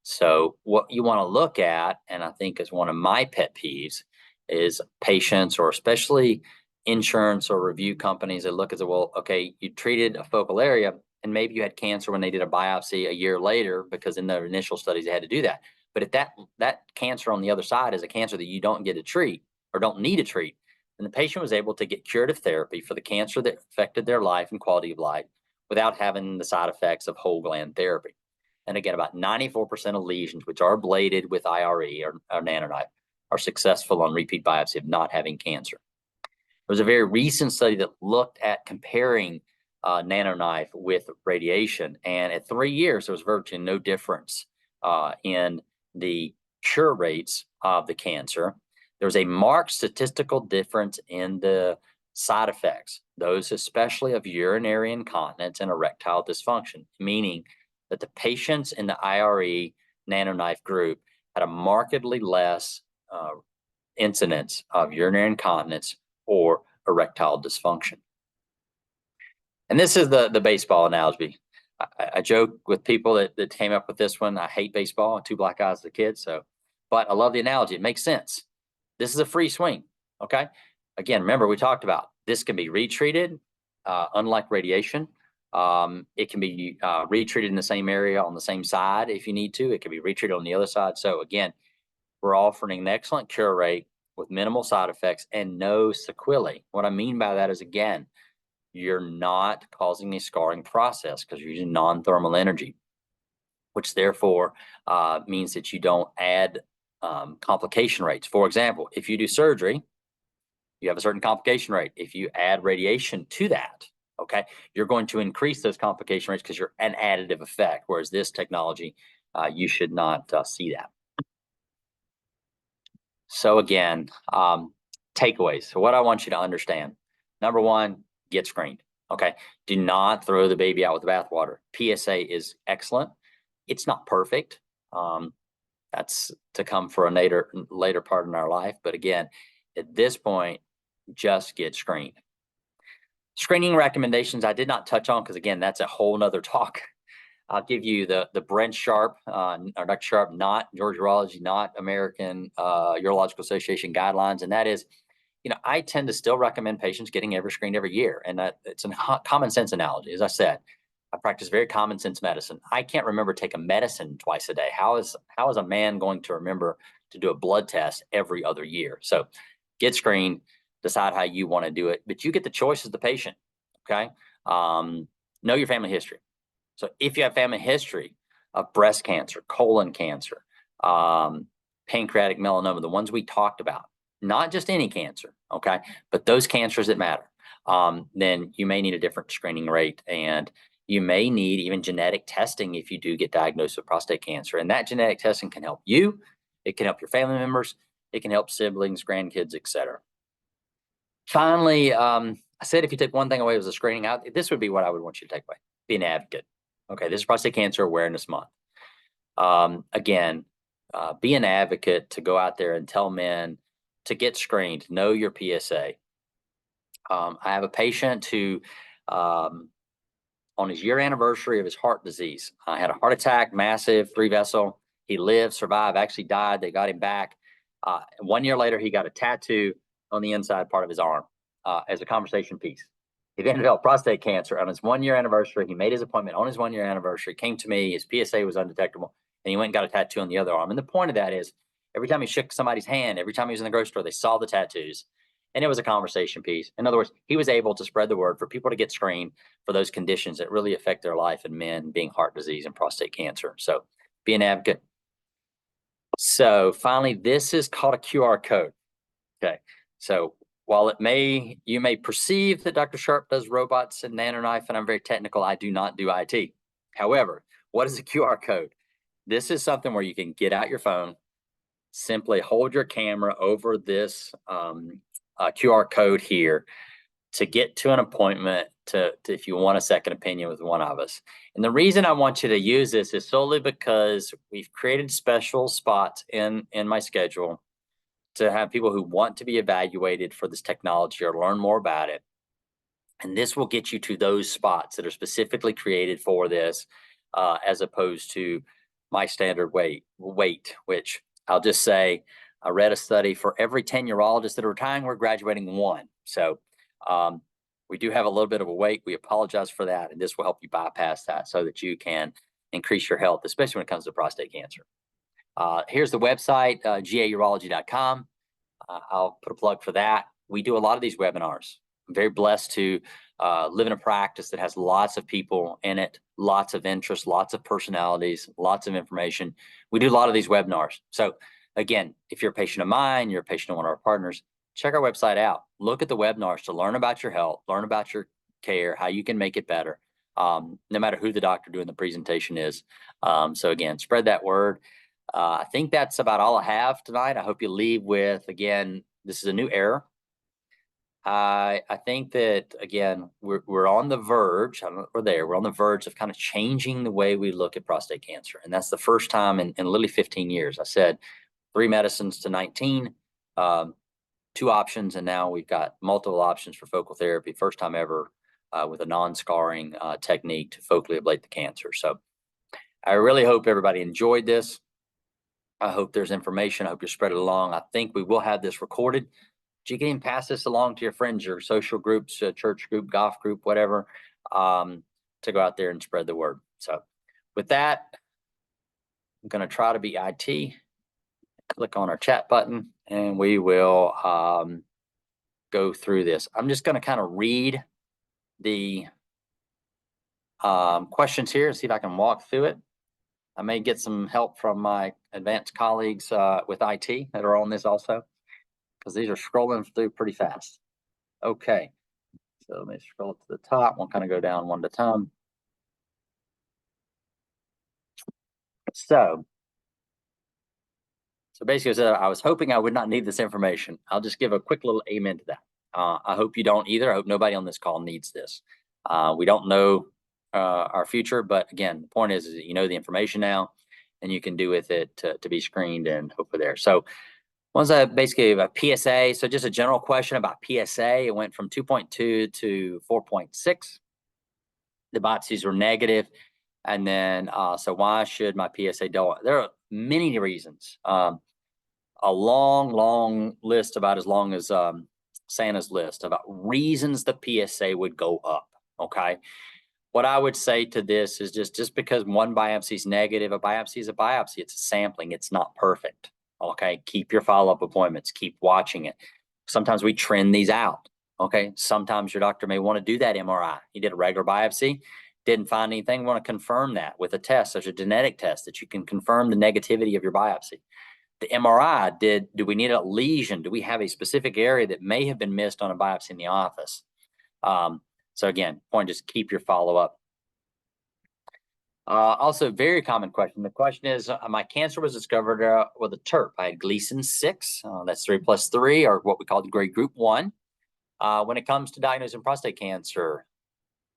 So what you want to look at, and I think is one of my pet peeves, is patients, or especially insurance or review companies that look at the, well, okay, you treated a focal area and maybe you had cancer when they did a biopsy a year later, because in their initial studies they had to do that. But if that cancer on the other side is a cancer that you don't get to treat or don't need to treat, then the patient was able to get curative therapy for the cancer that affected their life and quality of life without having the side effects of whole gland therapy. And again, about 94% of lesions which are ablated with IRE or NanoKnife are successful on repeat biopsy of not having cancer. There was a very recent study that looked at comparing NanoKnife with radiation, and at 3 years there was virtually no difference in the cure rates of the cancer. There was a marked statistical difference in the side effects, those especially of urinary incontinence and erectile dysfunction, meaning that the patients in the IRE NanoKnife group had a markedly less incidence of urinary incontinence or erectile dysfunction. And this is the baseball analogy. I joke with people that came up with this one. I hate baseball, 2 black guys as a kid. But I love the analogy. It makes sense. This is a free swing. Okay. Again, remember we talked about this can be retreated, unlike radiation. It can be retreated in the same area on the same side if you need to. It can be retreated on the other side. So again, we're offering an excellent cure rate with minimal side effects and no sequelae. What I mean by that is, again, you're not causing the scarring process because you're using non-thermal energy, which therefore means that you don't add complication rates. For example, if you do surgery, you have a certain complication rate. If you add radiation to that, okay, you're going to increase those complication rates because you're an additive effect, whereas this technology, you should not see that. So again, takeaways. So what I want you to understand, number one, get screened. Okay. Do not throw the baby out with the bathwater. PSA is excellent. It's not perfect. That's to come for a later part in our life. But again, at this point, just get screened. Screening recommendations I did not touch on because again, that's a whole nother talk. I'll give you the Brent Sharpe, or Dr. Sharpe, not Georgia Urology, not American Urological Association guidelines. And that is, I tend to still recommend patients getting screened every year. And it's a common sense analogy. As I said, I practice very common sense medicine. I can't remember taking medicine twice a day. How is a man going to remember to do a blood test every other year? So get screened, decide how you want to do it, but you get the choice as the patient. Okay. Know your family history. So if you have family history of breast cancer, colon cancer, pancreatic melanoma, the ones we talked about, not just any cancer, okay, but those cancers that matter, then you may need a different screening rate, and you may need even genetic testing if you do get diagnosed with prostate cancer. And that genetic testing can help you, it can help your family members, it can help siblings, grandkids, etc. Finally, I said if you take one thing away was the screening out, this would be what I would want you to take away. Be an advocate. Okay, this is Prostate Cancer Awareness Month. Again, be an advocate to go out there and tell men to get screened, know your PSA. I have a patient who, on his year anniversary of his heart disease, had a heart attack, massive, 3-vessel. He lived, survived, actually died. They got him back. 1 year later, he got a tattoo on the inside part of his arm as a conversation piece. He then developed prostate cancer on his 1 year anniversary. He made his appointment on his 1 year anniversary, came to me, his PSA was undetectable, and he went and got a tattoo on the other arm. And the point of that is, every time he shook somebody's hand, every time he was in the grocery store, they saw the tattoos, and it was a conversation piece. In other words, he was able to spread the word for people to get screened for those conditions that really affect their life in men, being heart disease and prostate cancer. So be an advocate. So finally, this is called a QR code. Okay. So while you may perceive that Dr. Sharpe does robots and NanoKnife, and I'm very technical, I do not do IT. However, what is a QR code? This is something where you can get out your phone, simply hold your camera over this QR code here to get to an appointment to if you want a second opinion with one of us. And the reason I want you to use this is solely because we've created special spots in my schedule to have people who want to be evaluated for this technology or learn more about it. And this will get you to those spots that are specifically created for this, as opposed to my standard wait, which I'll just say, I read a study for every 10 urologists that are retiring, we're graduating 1. So We do have a little bit of a wait. We apologize for that, and this will help you bypass that so that you can increase your health, especially when it comes to prostate cancer. Here's the website, gaurology.com. I'll put a plug for that. We do a lot of these webinars. I'm very blessed to live in a practice that has lots of people in it, lots of interest, lots of personalities, lots of information. We do a lot of these webinars. So again, if you're a patient of mine, you're a patient of one of our partners, check our website out. Look at the webinars to learn about your health, learn about your care, how you can make it better, no matter who the doctor doing the presentation is. So again, spread that word. I think that's about all I have tonight. I hope you leave with, again, this is a new era. I think that, again, we're on the verge, we're on the verge of kind of changing the way we look at prostate cancer. And that's the first time in literally 15 years. I said 3 medicines to 19, 2 options, and now we've got multiple options for focal therapy. First time ever with a non-scarring technique to focally ablate the cancer. So I really hope everybody enjoyed this. I hope there's information. I hope you spread it along. I think we will have this recorded. But you can even pass this along to your friends, your social groups, church group, golf group, whatever, to go out there and spread the word. So with that, I'm going to try to be IT. Click on our chat button, and we will go through this. I'm just going to kind of read the questions here and see if I can walk through it. I may get some help from my advanced colleagues with IT that are on this also, because these are scrolling through pretty fast. Okay, so let me scroll to the top. We'll kind of go down one at a time. So basically, I was hoping I would not need this information. I'll just give a quick little amen to that. I hope you don't either. I hope nobody on this call needs this. We don't know our future, but again, the point is that you know the information now, and you can do with it to be screened and hopefully there. So one's basically a PSA. So just a general question about PSA. It went from 2.2 to 4.6. The biopsies were negative. And then, so why should my PSA double? There are many reasons. A long list, about as long as Santa's list, about reasons the PSA would go up. Okay. What I would say to this is just because one biopsy is negative, a biopsy is a biopsy. It's a sampling. It's not perfect. Okay. Keep your follow-up appointments. Keep watching it. Sometimes we trend these out. Okay. Sometimes your doctor may want to do that MRI. You did a regular biopsy, didn't find anything. We want to confirm that with a test, such a genetic test that you can confirm the negativity of your biopsy. The MRI, do we need a lesion? Do we have a specific area that may have been missed on a biopsy in the office? So again, point, just keep your follow-up. Also, very common question. The question is, my cancer was discovered with a TERP. I had Gleason 6, that's 3+3, or what we call the grade group 1. When it comes to diagnosing prostate cancer,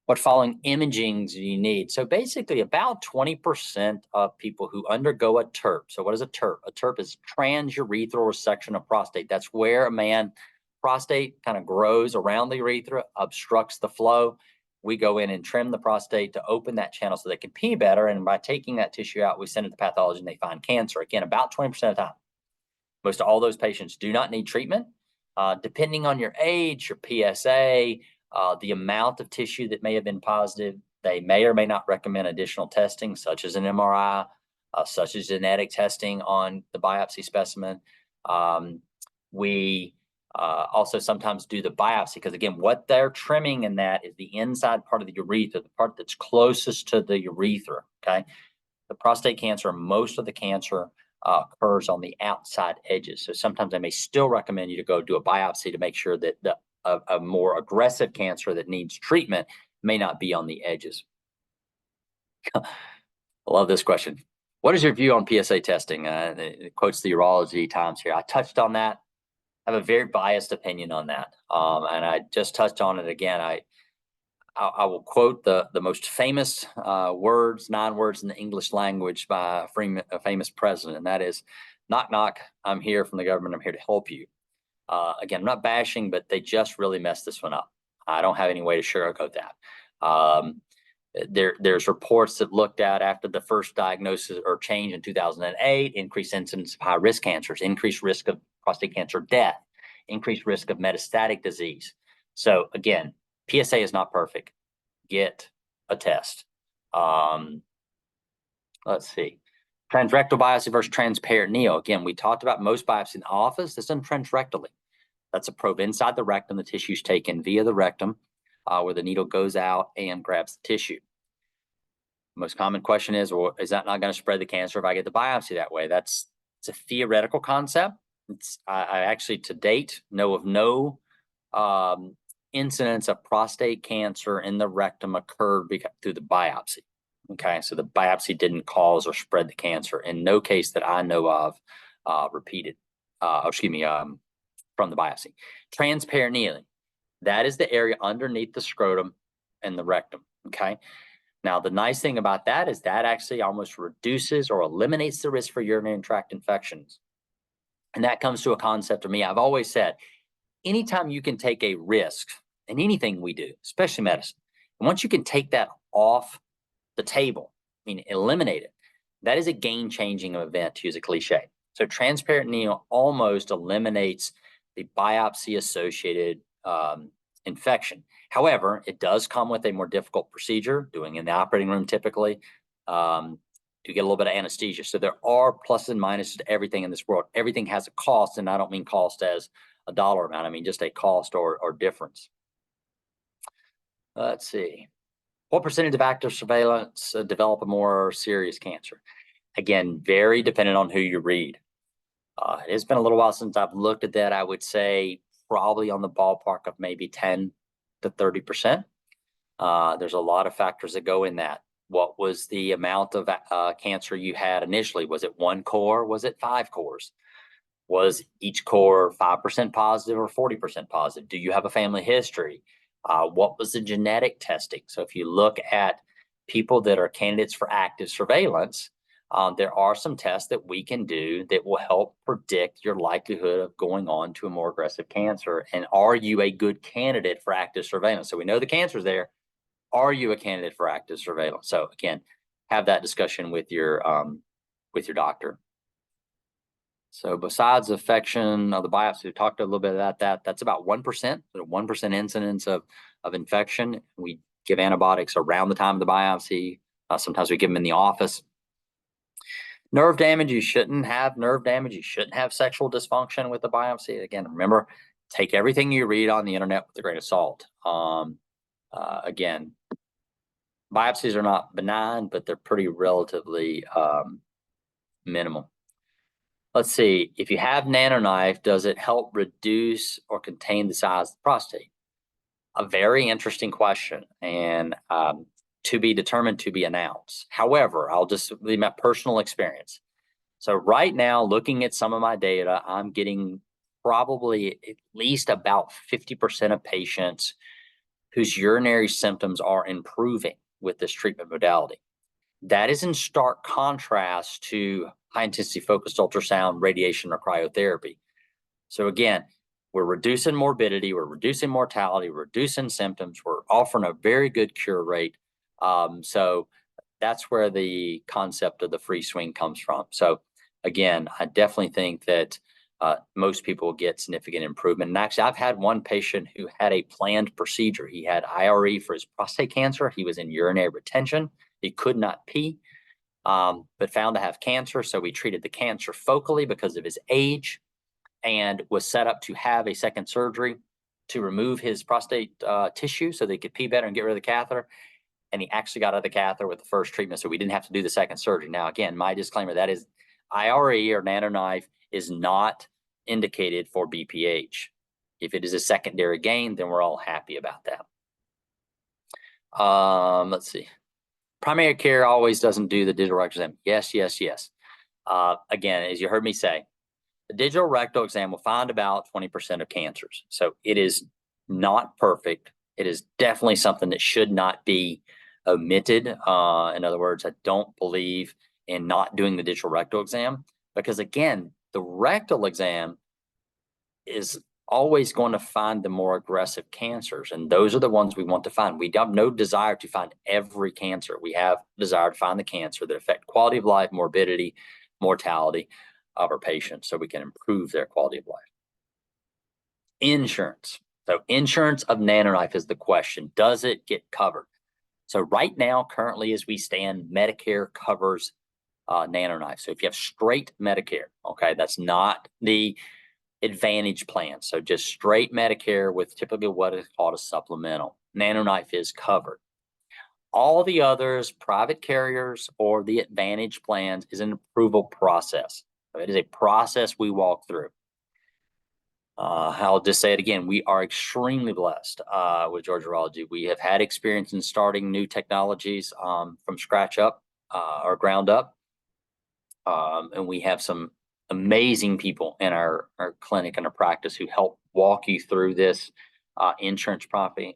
what following imagings do you need? So basically, about 20% of people who undergo a TERP. So what is a TERP? A TERP is transurethral resection of prostate. That's where a man prostate kind of grows around the urethra, obstructs the flow. We go in and trim the prostate to open that channel so they can pee better. And by taking that tissue out, we send it to pathology and they find cancer. Again, about 20% of the time. Most of all those patients do not need treatment. Depending on your age, your PSA, the amount of tissue that may have been positive, they may or may not recommend additional testing, such as an MRI, such as genetic testing on the biopsy specimen. We also sometimes do the biopsy because, again, what they're trimming in that is the inside part of the urethra, the part that's closest to the urethra, okay? The prostate cancer, most of the cancer occurs on the outside edges. So sometimes they may still recommend you to go do a biopsy to make sure that a more aggressive cancer that needs treatment may not be on the edges. I love this question. What is your view on PSA testing? It quotes the Urology Times here. I touched on that. I have a very biased opinion on that. And I just touched on it again. I will quote the most famous 9 words in the English language by a famous president, and that is, knock, knock, I'm here from the government. I'm here to help you. Again, I'm not bashing, but they just really messed this one up. I don't have any way to sugarcoat that. There's reports that looked at after the first diagnosis or change in 2008, increased incidence of high-risk cancers, increased risk of prostate cancer death, increased risk of metastatic disease. So again, PSA is not perfect. Get a test. Let's see. Transrectal biopsy versus transperitoneal. Again, we talked about most biopsy in the office. This is done transrectally. That's a probe inside the rectum. The tissue is taken via the rectum, where the needle goes out and grabs the tissue. Most common question is, well, is that not going to spread the cancer if I get the biopsy that way? It's a theoretical concept. I actually, to date, know of no incidence of prostate cancer in the rectum occurred through the biopsy. Okay, so the biopsy didn't cause or spread the cancer. In no case that I know of from the biopsy. Transperitoneally, that is the area underneath the scrotum and the rectum. Okay, now the nice thing about that is that actually almost reduces or eliminates the risk for urinary tract infections. And that comes to a concept to me. I've always said, anytime you can take a risk in anything we do, especially medicine, and once you can take that off the table, I mean, eliminate it, that is a game-changing event, to use a cliche. So transperitoneal almost eliminates the biopsy-associated infection. However, it does come with a more difficult procedure, doing in the operating room typically. You get a little bit of anesthesia. So there are pluses and minuses to everything in this world. Everything has a cost, and I don't mean cost as a dollar amount. I mean just a cost or difference. Let's see. What percentage of active surveillance develop a more serious cancer? Again, very dependent on who you read. It has been a little while since I've looked at that. I would say probably on the ballpark of maybe 10 to 30%. There's a lot of factors that go in that. What was the amount of cancer you had initially? Was it 1 core? Was it 5 cores? Was each core 5% positive or 40% positive? Do you have a family history? What was the genetic testing? So if you look at people that are candidates for active surveillance, there are some tests that we can do that will help predict your likelihood of going on to a more aggressive cancer. And are you a good candidate for active surveillance? So we know the cancer's there. Are you a candidate for active surveillance? So again, have that discussion with your doctor. So besides affection of the biopsy, we talked a little bit about that. That's about 1%, 1% incidence of infection. We give antibiotics around the time of the biopsy. Sometimes we give them in the office. Nerve damage, you shouldn't have nerve damage. You shouldn't have sexual dysfunction with the biopsy. Again, remember, take everything you read on the internet with a grain of salt. Again, biopsies are not benign, but they're pretty relatively minimal. Let's see, if you have NanoKnife, does it help reduce or contain the size of the prostate? A very interesting question, and to be determined, to be announced. However, I'll just leave my personal experience. So right now, looking at some of my data, I'm getting probably at least about 50% of patients whose urinary symptoms are improving with this treatment modality. That is in stark contrast to high-intensity focused ultrasound, radiation, or cryotherapy. So again, we're reducing morbidity, we're reducing mortality, we're reducing symptoms, we're offering a very good cure rate. So that's where the concept of the free swing comes from. So again, I definitely think that most people get significant improvement. And actually, I've had one patient who had a planned procedure. He had IRE for his prostate cancer. He was in urinary retention. He could not pee, but found to have cancer. So we treated the cancer focally because of his age and was set up to have a second surgery to remove his prostate tissue so they could pee better and get rid of the catheter. And he actually got out of the catheter with the first treatment, so we didn't have to do the second surgery. Now, again, my disclaimer, that is IRE or NanoKnife is not indicated for BPH. If it is a secondary gain, then we're all happy about that. Let's see. Primary care always doesn't do the digital rectal exam. Yes, yes, yes. Again, as you heard me say, the digital rectal exam will find about 20% of cancers. So it is not perfect. It is definitely something that should not be omitted. In other words, I don't believe in not doing the digital rectal exam because, again, the rectal exam is always going to find the more aggressive cancers, and those are the ones we want to find. We have no desire to find every cancer. We have desire to find the cancer that affect quality of life, morbidity, mortality of our patients so we can improve their quality of life. Insurance. So insurance of NanoKnife is the question. Does it get covered? So right now, currently as we stand, Medicare covers NanoKnife. So if you have straight Medicare, okay, that's not the Advantage plan. So just straight Medicare with typically what is called a supplemental. NanoKnife is covered. All the others, private carriers or the Advantage plans, is an approval process. So it is a process we walk through. I'll just say it again. We are extremely blessed with Georgia Urology. We have had experience in starting new technologies from scratch up or ground up. And we have some amazing people in our clinic and our practice who help walk you through this insurance process.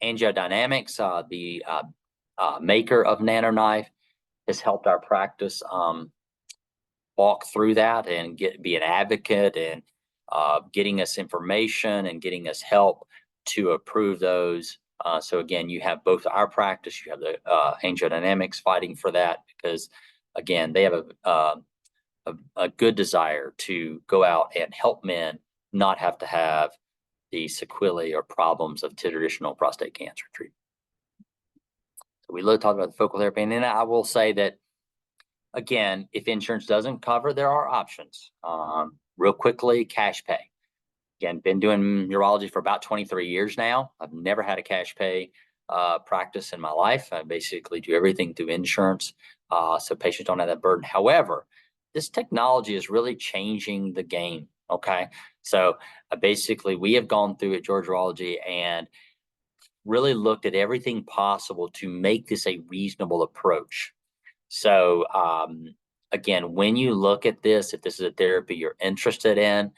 Angiodynamics, the maker of NanoKnife, has helped our practice walk through that and be an advocate and getting us information and getting us help to approve those. So again, you have both our practice, you have the angiodynamics fighting for that because again, they have a good desire to go out and help men not have to have the sequelae or problems of traditional prostate cancer treatment. So we talk about the focal therapy, and then I will say that again, if insurance doesn't cover, there are options. Real quickly, cash pay. Again, been doing urology for about 23 years now. I've never had a cash pay practice in my life. I basically do everything through insurance, so patients don't have that burden. However, this technology is really changing the game, okay? So basically, we have gone through at Georgia Urology and really looked at everything possible to make this a reasonable approach. So again, when you look at this, if this is a therapy you're interested in,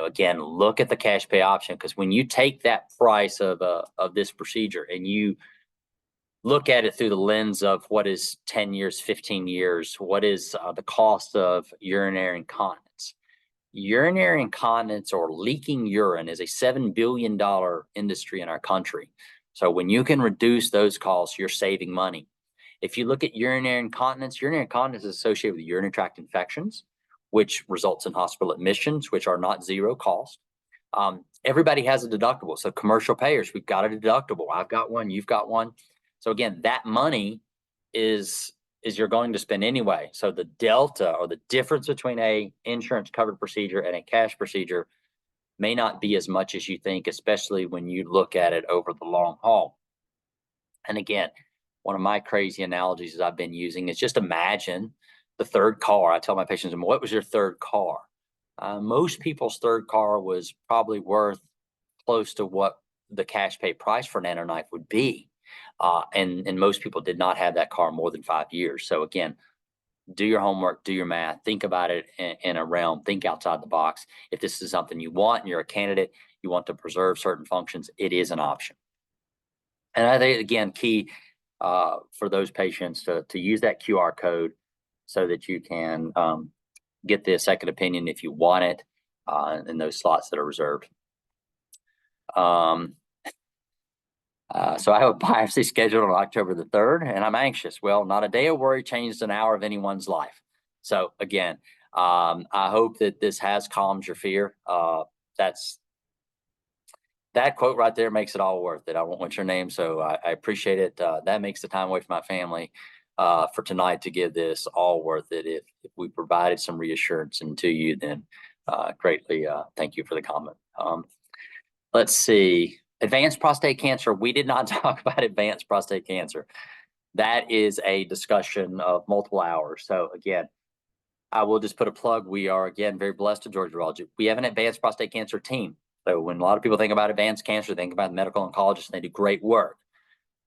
again, look at the cash pay option, because when you take that price of this procedure and you look at it through the lens of what is 10 years, 15 years, what is the cost of urinary incontinence? Urinary incontinence or leaking urine is a $7 billion industry in our country. So when you can reduce those costs, you're saving money. If you look at urinary incontinence is associated with urinary tract infections, which results in hospital admissions, which are not zero cost. Everybody has a deductible. So commercial payers, we've got a deductible. I've got one, you've got one. So again, that money is you're going to spend anyway. So the delta or the difference between a insurance covered procedure and a cash procedure may not be as much as you think, especially when you look at it over the long haul. And again, one of my crazy analogies that I've been using is just imagine the third car. I tell my patients, what was your third car? Most people's third car was probably worth close to what the cash pay price for NanoKnife would be. And most people did not have that car more than 5 years. So again, do your homework, do your math, think about it in a realm, think outside the box. If this is something you want and you're a candidate, you want to preserve certain functions, it is an option. And I think, again, key for those patients to use that QR code so that you can get the second opinion if you want it in those slots that are reserved. So I have a biopsy scheduled on October the 3rd, and I'm anxious. Well, not a day of worry changes an hour of anyone's life. So again, I hope that this has calmed your fear. That quote right there makes it all worth it. I won't want your name, so I appreciate it. That makes the time away from my family for tonight to give this all worth it. If we provided some reassurance to you, then greatly thank you for the comment. Let's see. Advanced prostate cancer. We did not talk about advanced prostate cancer. That is a discussion of multiple hours. So again, I will just put a plug. We are, again, very blessed at Georgia Urology. We have an advanced prostate cancer team. So when a lot of people think about advanced cancer, they think about medical oncologists, and they do great work.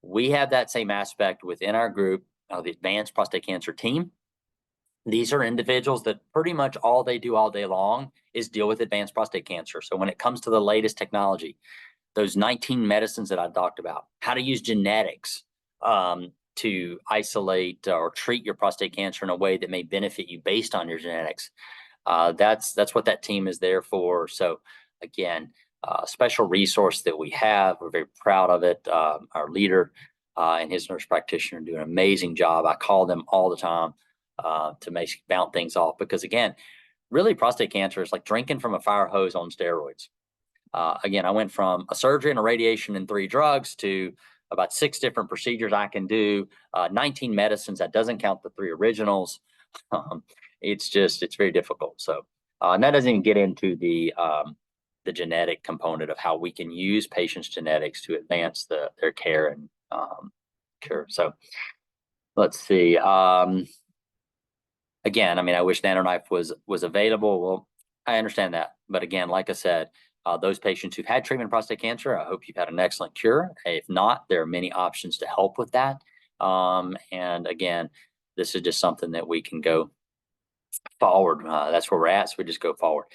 We have that same aspect within our group, the advanced prostate cancer team. These are individuals that pretty much all they do all day long is deal with advanced prostate cancer. So when it comes to the latest technology, those 19 medicines that I talked about, how to use genetics to isolate or treat your prostate cancer in a way that may benefit you based on your genetics. That's what that team is there for. So again, a special resource that we have. We're very proud of it. Our leader and his nurse practitioner do an amazing job. I call them all the time to bounce things off, because again, really prostate cancer is like drinking from a fire hose on steroids. Again, I went from a surgery and a radiation and 3 drugs to about 6 different procedures I can do, 19 medicines. That doesn't count the 3 originals. It's very difficult. So, and that doesn't even get into the genetic component of how we can use patients' genetics to advance their care and cure. So let's see. Again, I mean, I wish NanoKnife was available. Well, I understand that. But again, like I said, those patients who've had treatment of prostate cancer, I hope you've had an excellent cure. If not, there are many options to help with that. And again, this is just something that we can go forward. That's where we're at. So we just go forward.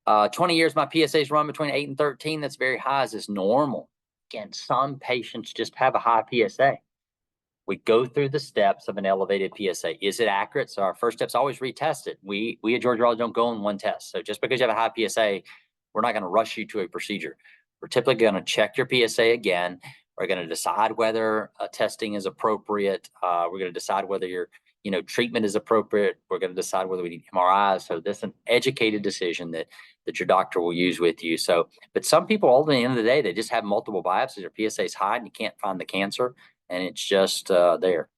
20 years, my PSAs run between 8 and 13. That's very high. Is this normal? Again, some patients just have a high PSA. We go through the steps of an elevated PSA. Is it accurate? So our first step is always retest it. We at Georgia Urology don't go on one test. So just because you have a high PSA, we're not going to rush you to a procedure. We're typically going to check your PSA again. We're going to decide whether testing is appropriate. We're going to decide whether your treatment is appropriate. We're going to decide whether we need MRIs. So this is an educated decision that your doctor will use with you. So, but some people, at the end of the day, they just have multiple biopsies. Their PSA is high and you can't find the cancer, and it's just there.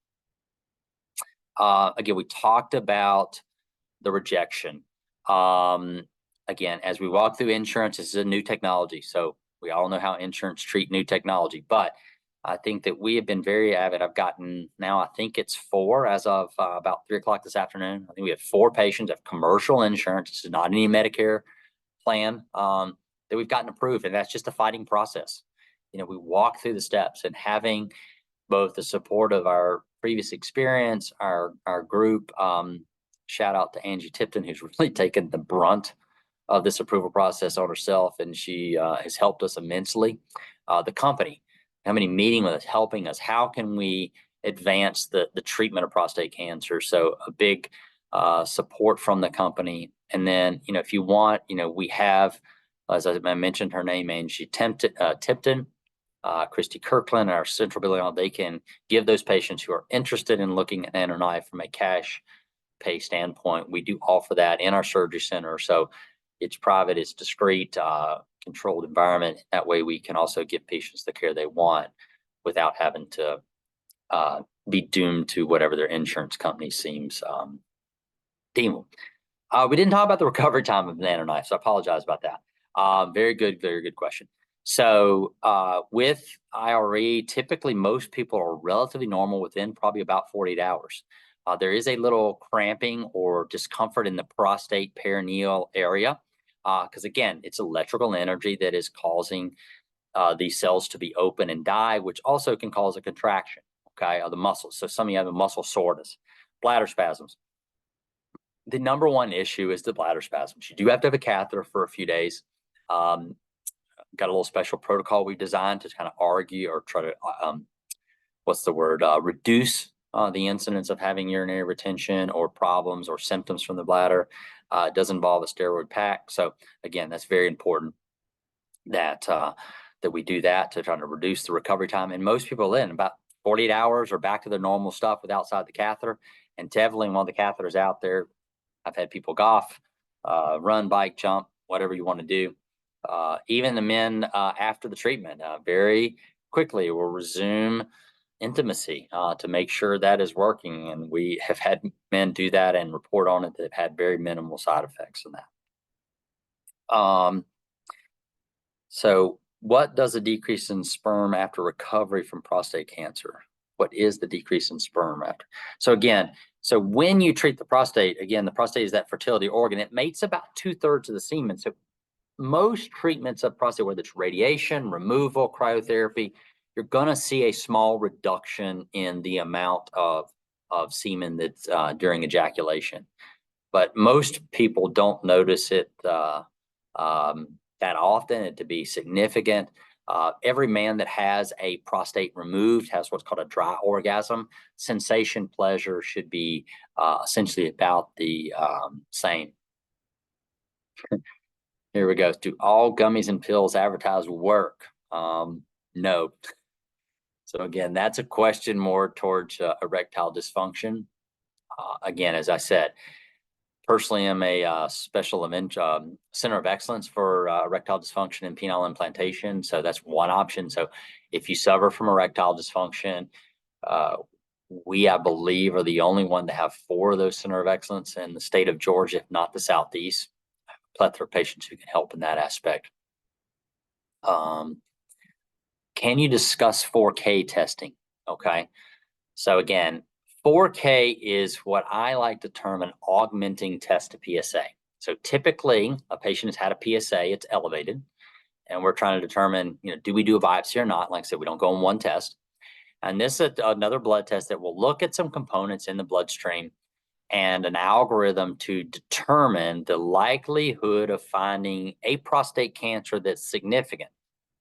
Again, we talked about the rejection. Again, as we walk through insurance, this is a new technology. So we all know how insurance treat new technology, but I think that we have been very avid. I've gotten now, I think it's 4 as of about 3 o'clock this afternoon. I think we have 4 patients of commercial insurance. This is not any Medicare plan that we've gotten approved. And that's just a fighting process. We walk through the steps, and having both the support of our previous experience, our group, shout out to Angie Tipton, who's really taken the brunt of this approval process on herself, and she has helped us immensely. The company, how many meeting with us, helping us, how can we advance the treatment of prostate cancer? So a big support from the company. And then, if you want, we have, as I mentioned her name, Angie Tipton, Christy Kirkland, our central billing, they can give those patients who are interested in looking at NanoKnife from a cash pay standpoint. We do offer that in our surgery center. So it's private, it's discreet, controlled environment. That way we can also give patients the care they want without having to be doomed to whatever their insurance company seems deem. We didn't talk about the recovery time of the NanoKnife, so I apologize about that. Very good question. So with IRE, typically most people are relatively normal within probably about 48 hours. There is a little cramping or discomfort in the prostate perineal area because, again, it's electrical energy that is causing these cells to be open and die, which also can cause a contraction, of the muscles. So some of you have a muscle soreness, bladder spasms. The number one issue is the bladder spasms. You do have to have a catheter for a few days. Got a little special protocol we designed to kind of argue or try to, reduce the incidence of having urinary retention or problems or symptoms from the bladder. It does involve a steroid pack. So again, that's very important that we do that to try to reduce the recovery time. And most people in about 48 hours are back to their normal stuff with outside the catheter. And definitely while the catheter is out there, I've had people golf, run, bike, jump, whatever you want to do. Even the men after the treatment very quickly will resume intimacy to make sure that is working. And we have had men do that and report on it that have had very minimal side effects in that. So what does a decrease in sperm after recovery from prostate cancer? What is the decrease in sperm after? So again, so when you treat the prostate, again, the prostate is that fertility organ. It mates about 2/3 of the semen. So most treatments of prostate, whether it's radiation, removal, cryotherapy, you're going to see a small reduction in the amount of semen that's during ejaculation. But most people don't notice it that often, it to be significant. Every man that has a prostate removed has what's called a dry orgasm. Sensation pleasure should be essentially about the same. Here we go. Do all gummies and pills advertised work? No. So again, that's a question more towards erectile dysfunction. Again, as I said, personally am a special event center of excellence for erectile dysfunction and penile implantation. So that's one option. So if you suffer from erectile dysfunction, we, I believe, are the only one to have 4 of those center of excellence in the state of Georgia, if not the Southeast. I have a plethora of patients who can help in that aspect. Can you discuss 4K testing? Okay. So again, 4K is what I like to term an augmenting test to PSA. So typically a patient has had a PSA, it's elevated, and we're trying to determine, do we do a biopsy or not? Like I said, we don't go on one test. And this is another blood test that will look at some components in the bloodstream and an algorithm to determine the likelihood of finding a prostate cancer that's significant.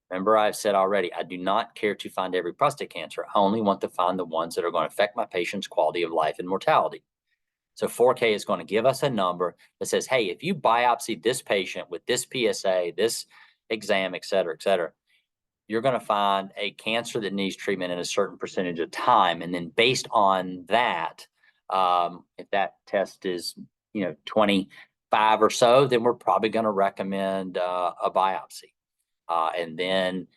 Remember, I've said already, I do not care to find every prostate cancer. I only want to find the ones that are going to affect my patient's quality of life and mortality. So 4K is going to give us a number that says, hey, if you biopsy this patient with this PSA, this exam, et cetera, you're going to find a cancer that needs treatment in a certain percentage of time. And then based on that, if that test is, 25 or so, then we're probably going to recommend a biopsy. And then,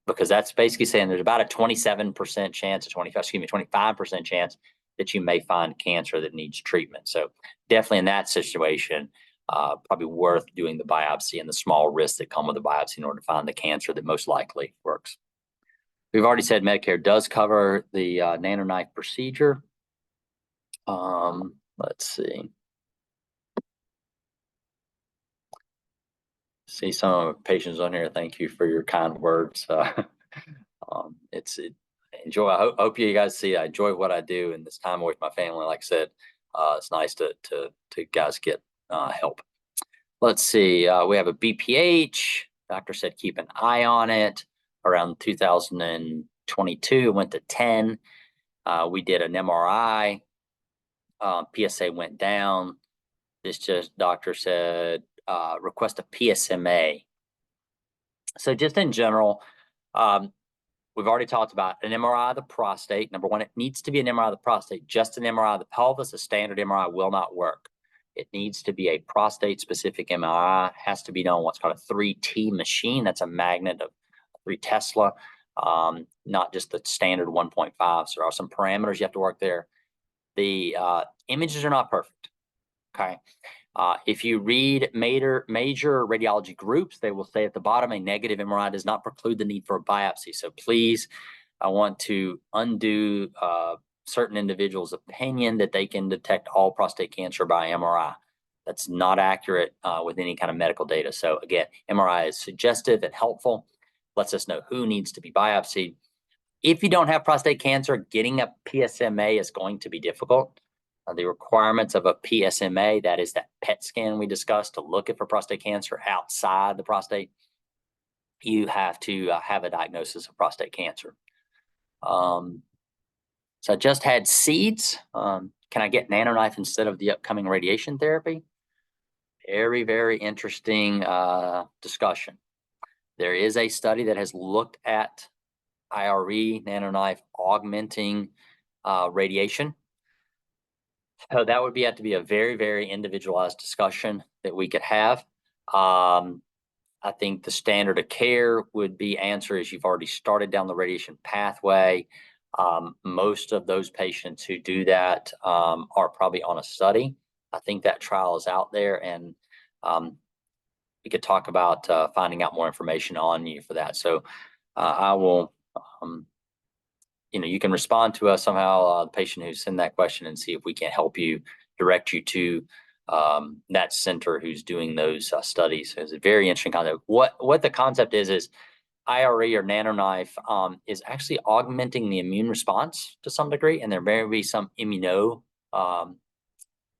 because that's basically saying there's about a 27% chance, 25% chance that you may find cancer that needs treatment. So definitely in that situation, probably worth doing the biopsy and the small risks that come with the biopsy in order to find the cancer that most likely works. We've already said Medicare does cover the NanoKnife procedure. Let's see. See some of our patients on here. Thank you for your kind words. Enjoy. I hope you guys see. I enjoy what I do, and this time with my family. Like I said, it's nice to guys get help. Let's see. We have a BPH. Doctor said keep an eye on it. Around 2022, it went to 10. We did an MRI. PSA went down. Doctor said request a PSMA. So just in general, we've already talked about an MRI of the prostate. Number one, it needs to be an MRI of the prostate. Just an MRI of the pelvis, a standard MRI will not work. It needs to be a prostate-specific MRI. Has to be done on what's called a 3T machine. That's a magnet of 3 Tesla, not just the standard 1.5. So there are some parameters you have to work there. The images are not perfect. Okay. If you read major radiology groups, they will say at the bottom, a negative MRI does not preclude the need for a biopsy. So please, I want to undo certain individuals' opinion that they can detect all prostate cancer by MRI. That's not accurate with any kind of medical data. So again, MRI is suggestive and helpful, lets us know who needs to be biopsied. If you don't have prostate cancer, getting a PSMA is going to be difficult. The requirements of a PSMA, that is that PET scan we discussed to look at for prostate cancer outside the prostate, you have to have a diagnosis of prostate cancer. So I just had seeds. Can I get NanoKnife instead of the upcoming radiation therapy? Very, very interesting discussion. There is a study that has looked at IRE, NanoKnife augmenting radiation. So that would have to be a very, very individualized discussion that we could have. I think the standard of care would be answer is you've already started down the radiation pathway. Most of those patients who do that are probably on a study. I think that trial is out there, and we could talk about finding out more information on you for that. So I will, you can respond to us somehow, the patient who sent that question, and see if we can help you, direct you to that center who's doing those studies. It's a very interesting concept. What the concept is IRE or NanoKnife is actually augmenting the immune response to some degree, and there may be some immuno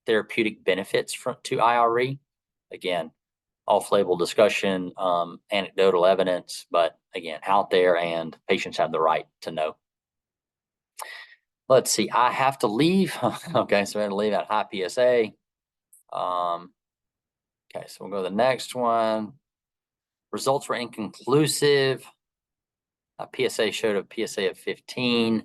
therapeutic benefits to IRE. Again, off-label discussion, anecdotal evidence, but again, out there, and patients have the right to know. Let's see, I have to leave. Okay, so we're going to leave at high PSA. Okay, so we'll go to the next one. Results were inconclusive. PSA showed a PSA of 15.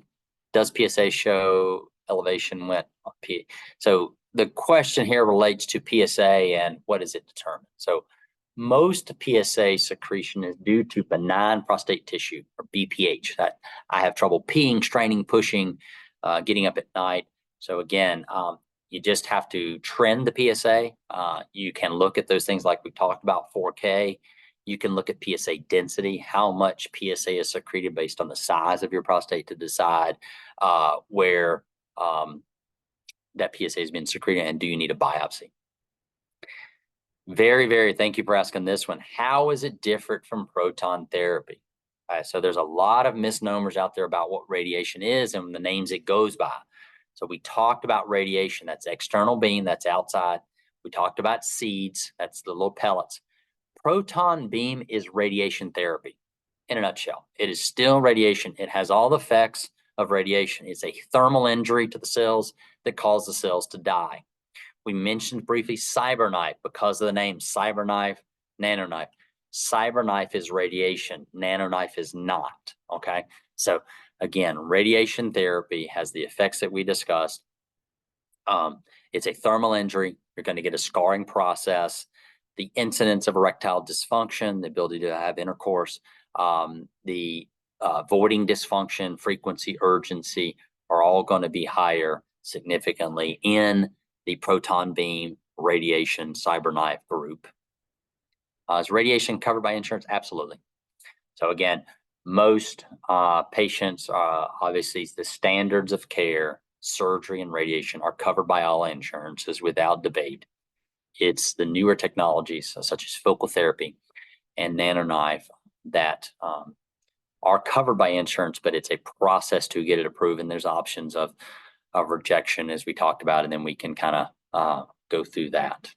Does PSA show elevation went on P? So the question here relates to PSA and what does it determine? So most PSA secretion is due to benign prostate tissue, or BPH. That I have trouble peeing, straining, pushing, getting up at night. So again, you just have to trend the PSA. You can look at those things like we talked about, 4K. You can look at PSA density, how much PSA is secreted based on the size of your prostate to decide where that PSA has been secreted, and do you need a biopsy? Thank you for asking this one. How is it different from proton therapy? So there's a lot of misnomers out there about what radiation is and the names it goes by. So we talked about radiation, that's external beam, that's outside. We talked about seeds, that's the little pellets. Proton beam is radiation therapy in a nutshell. It is still radiation. It has all the effects of radiation. It's a thermal injury to the cells that cause the cells to die. We mentioned briefly CyberKnife because of the name CyberKnife, NanoKnife. CyberKnife is radiation, NanoKnife is not, okay? So again, radiation therapy has the effects that we discussed. It's a thermal injury. You're going to get a scarring process, the incidence of erectile dysfunction, the ability to have intercourse, the voiding dysfunction, frequency, urgency are all going to be higher significantly in the proton beam radiation CyberKnife group. Is radiation covered by insurance? Absolutely. So again, most patients, obviously the standards of care, surgery and radiation are covered by all insurances without debate. It's the newer technologies such as focal therapy and NanoKnife that are covered by insurance, but it's a process to get it approved, and there's options of rejection as we talked about, and then we can kind of go through that.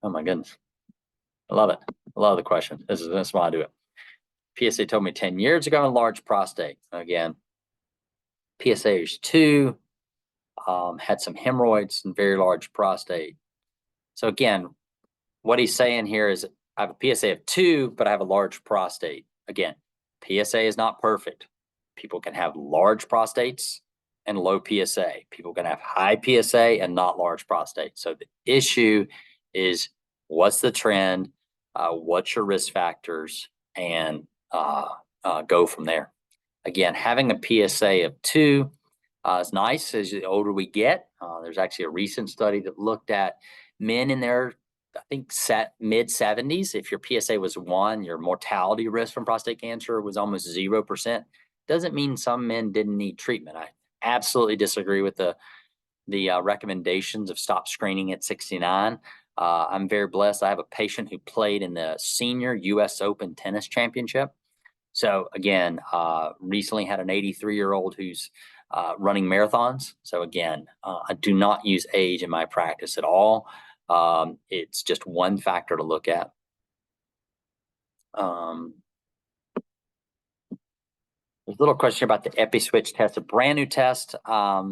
Oh my goodness. I love it. I love the question. This is why I do it. PSA told me 10 years ago, large prostate. Again, PSA is 2, had some hemorrhoids and very large prostate. So again, what he's saying here is I have a PSA of 2, but I have a large prostate. Again, PSA is not perfect. People can have large prostates and low PSA. People can have high PSA and not large prostate. So the issue is what's the trend, what's your risk factors, and go from there. Again, having a PSA of 2 is nice as the older we get. There's actually a recent study that looked at men in their, I think, mid 70s. If your PSA was 1, your mortality risk from prostate cancer was almost 0%. Doesn't mean some men didn't need treatment. I absolutely disagree with the recommendations of stop screening at 69. I'm very blessed. I have a patient who played in the senior US Open tennis championship. So again, recently had an 83-year-old who's running marathons. So again, I do not use age in my practice at all. It's just one factor to look at. There's a little question about the EpiSwitch test, a brand new test. A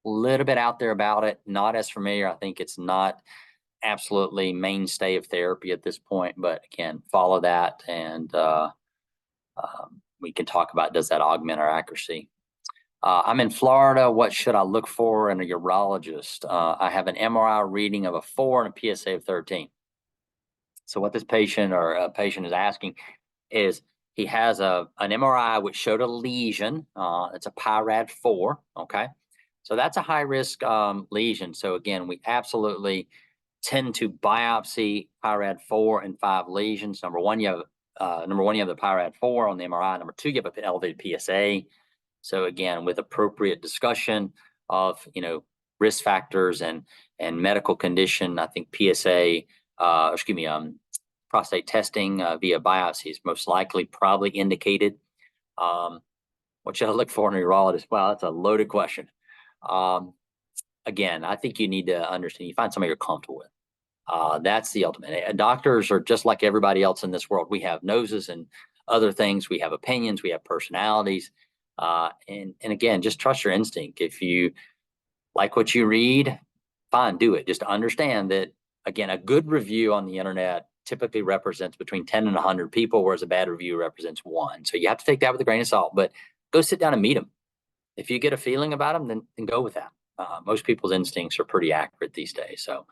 little bit out there about it, not as familiar. I think it's not absolutely mainstay of therapy at this point, but again, follow that, and we can talk about, does that augment our accuracy? I'm in Florida. What should I look for in a urologist? I have an MRI reading of a 4 and a PSA of 13. So what this patient is asking is he has an MRI which showed a lesion. It's a PIRAD 4. Okay. So that's a high risk lesion. So again, we absolutely tend to biopsy PIRAD 4 and 5 lesions. Number one, you have the PIRAD 4 on the MRI. Number 2, you have an elevated PSA. So again, with appropriate discussion of, risk factors and medical condition, I think prostate testing via biopsy is most likely probably indicated. What should I look for in a urologist? Well, that's a loaded question. Again, I think you need to understand, you find somebody you're comfortable with. That's the ultimate. Doctors are just like everybody else in this world. We have noses and other things. We have opinions. We have personalities. And again, just trust your instinct. If you like what you read, fine, do it. Just understand that, again, a good review on the internet typically represents between 10 and 100 people, whereas a bad review represents 1. So you have to take that with a grain of salt, but go sit down and meet them. If you get a feeling about them, then go with that. Most people's instincts are pretty accurate these days. So,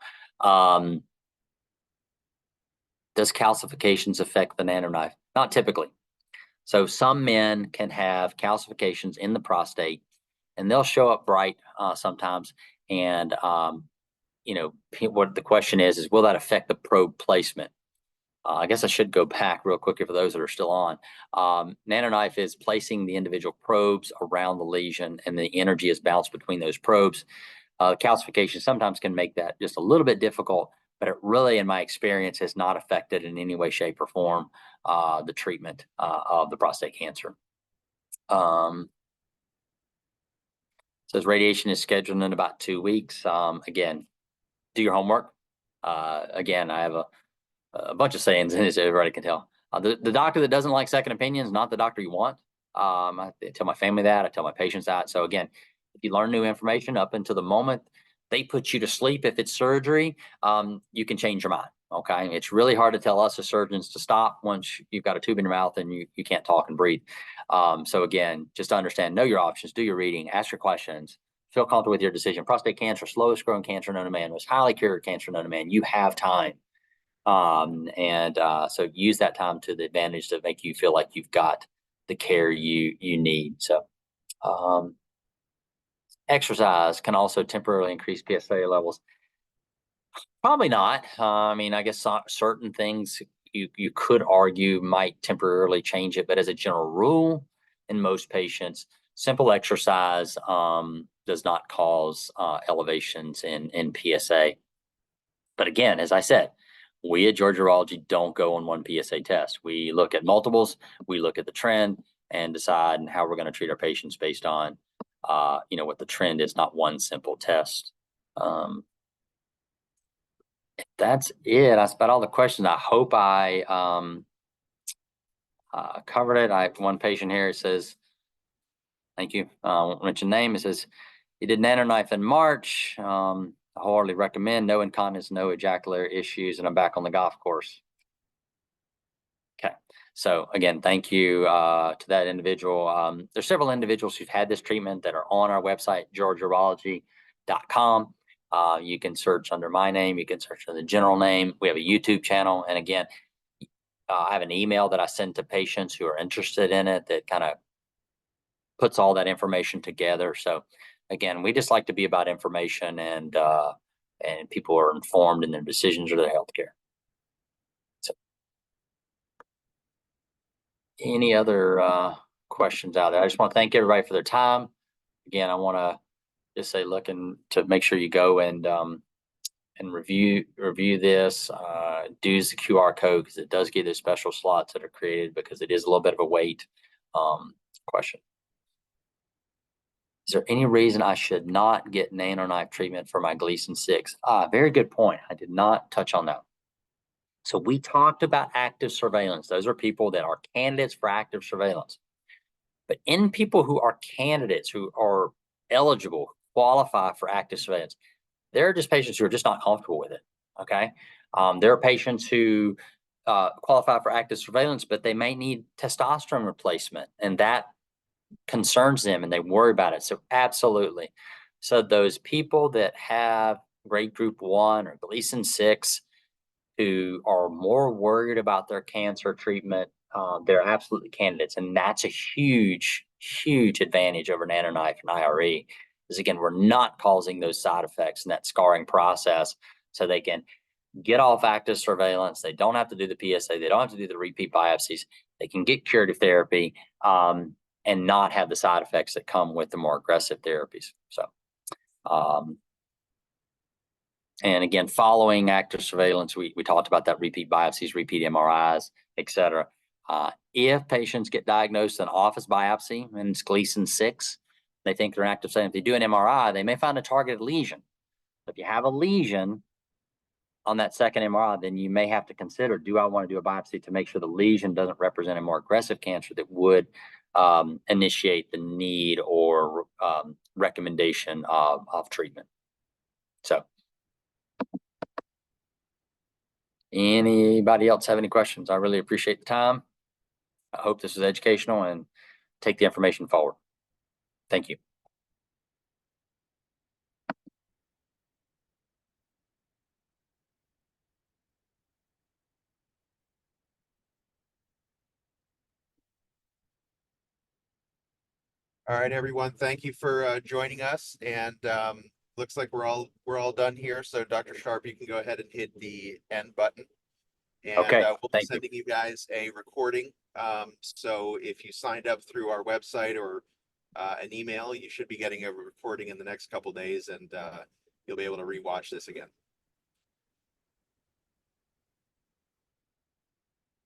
does calcifications affect the NanoKnife? Not typically. So some men can have calcifications in the prostate, and they'll show up bright sometimes. And what the question is will that affect the probe placement? I guess I should go back real quickly for those that are still on. NanoKnife is placing the individual probes around the lesion, and the energy is bounced between those probes. Calcification sometimes can make that just a little bit difficult, but it really, in my experience, has not affected in any way, shape, or form the treatment of the prostate cancer. Says radiation is scheduled in about 2 weeks. Again, do your homework. Again, I have a bunch of sayings in this, everybody can tell. The doctor that doesn't like second opinions is not the doctor you want. I tell my family that. I tell my patients that. So again, if you learn new information up until the moment they put you to sleep, if it's surgery, you can change your mind. Okay. It's really hard to tell us as surgeons to stop once you've got a tube in your mouth and you can't talk and breathe. So again, just to understand, know your options, do your reading, ask your questions, feel comfortable with your decision. Prostate cancer, slowest growing cancer known to man, most highly cured cancer known to man. You have time. So use that time to the advantage to make you feel like you've got the care you need. So, exercise can also temporarily increase PSA levels. Probably not. I mean, I guess certain things you could argue might temporarily change it, but as a general rule, in most patients, simple exercise does not cause elevations in PSA. But again, as I said, we at Georgia Urology don't go on one PSA test. We look at multiples, we look at the trend, and decide how we're going to treat our patients based on, what the trend is, not one simple test. That's it. That's about all the questions. I hope I covered it. One patient here says, thank you. I won't mention name. It says, he did NanoKnife in March. I wholeheartedly recommend. No incontinence, no ejaculatory issues, and I'm back on the golf course. Okay. So again, thank you to that individual. There's several individuals who've had this treatment that are on our website, georgiaurology.com. You can search under my name. You can search under the general name. We have a YouTube channel. And again, I have an email that I send to patients who are interested in it that kind of puts all that information together. So again, we just like to be about information and people are informed in their decisions or their healthcare. So any other questions out there? I just want to thank everybody for their time. Again, I want to just say, looking to make sure you go and review this. Do use the QR code because it does give those special slots that are created because it is a little bit of a wait question. Is there any reason I should not get NanoKnife treatment for my Gleason 6? Very good point. I did not touch on that. So we talked about active surveillance. Those are people that are candidates for active surveillance. But in people who are candidates, who are eligible, qualify for active surveillance, there are just patients who are just not comfortable with it. Okay. There are patients who qualify for active surveillance, but they may need testosterone replacement, and that concerns them and they worry about it. So absolutely. So those people that have grade group 1 or Gleason 6 who are more worried about their cancer treatment, they're absolutely candidates. And that's a huge, huge advantage over NanoKnife and IRE. Because again, we're not causing those side effects in that scarring process. So they can get off active surveillance. They don't have to do the PSA. They don't have to do the repeat biopsies. They can get curative therapy and not have the side effects that come with the more aggressive therapies. So, and again, following active surveillance, we talked about that repeat biopsies, repeat MRIs, et cetera. If patients get diagnosed with an office biopsy and it's Gleason 6, they think they're an active surveillance. If they do an MRI, they may find a targeted lesion. If you have a lesion on that second MRI, then you may have to consider, do I want to do a biopsy to make sure the lesion doesn't represent a more aggressive cancer that would initiate the need or recommendation of treatment. So anybody else have any questions? I really appreciate the time. I hope this was educational and take the information forward. Thank you. All right, everyone. Thank you for joining us. And looks like we're all done here. So Dr. Sharpe, you can go ahead and hit the end button. And Okay, we'll be thank you. sending you guys a recording. So if you signed up through our website or an email, you should be getting a recording in the next couple days, and you'll be able to rewatch this again.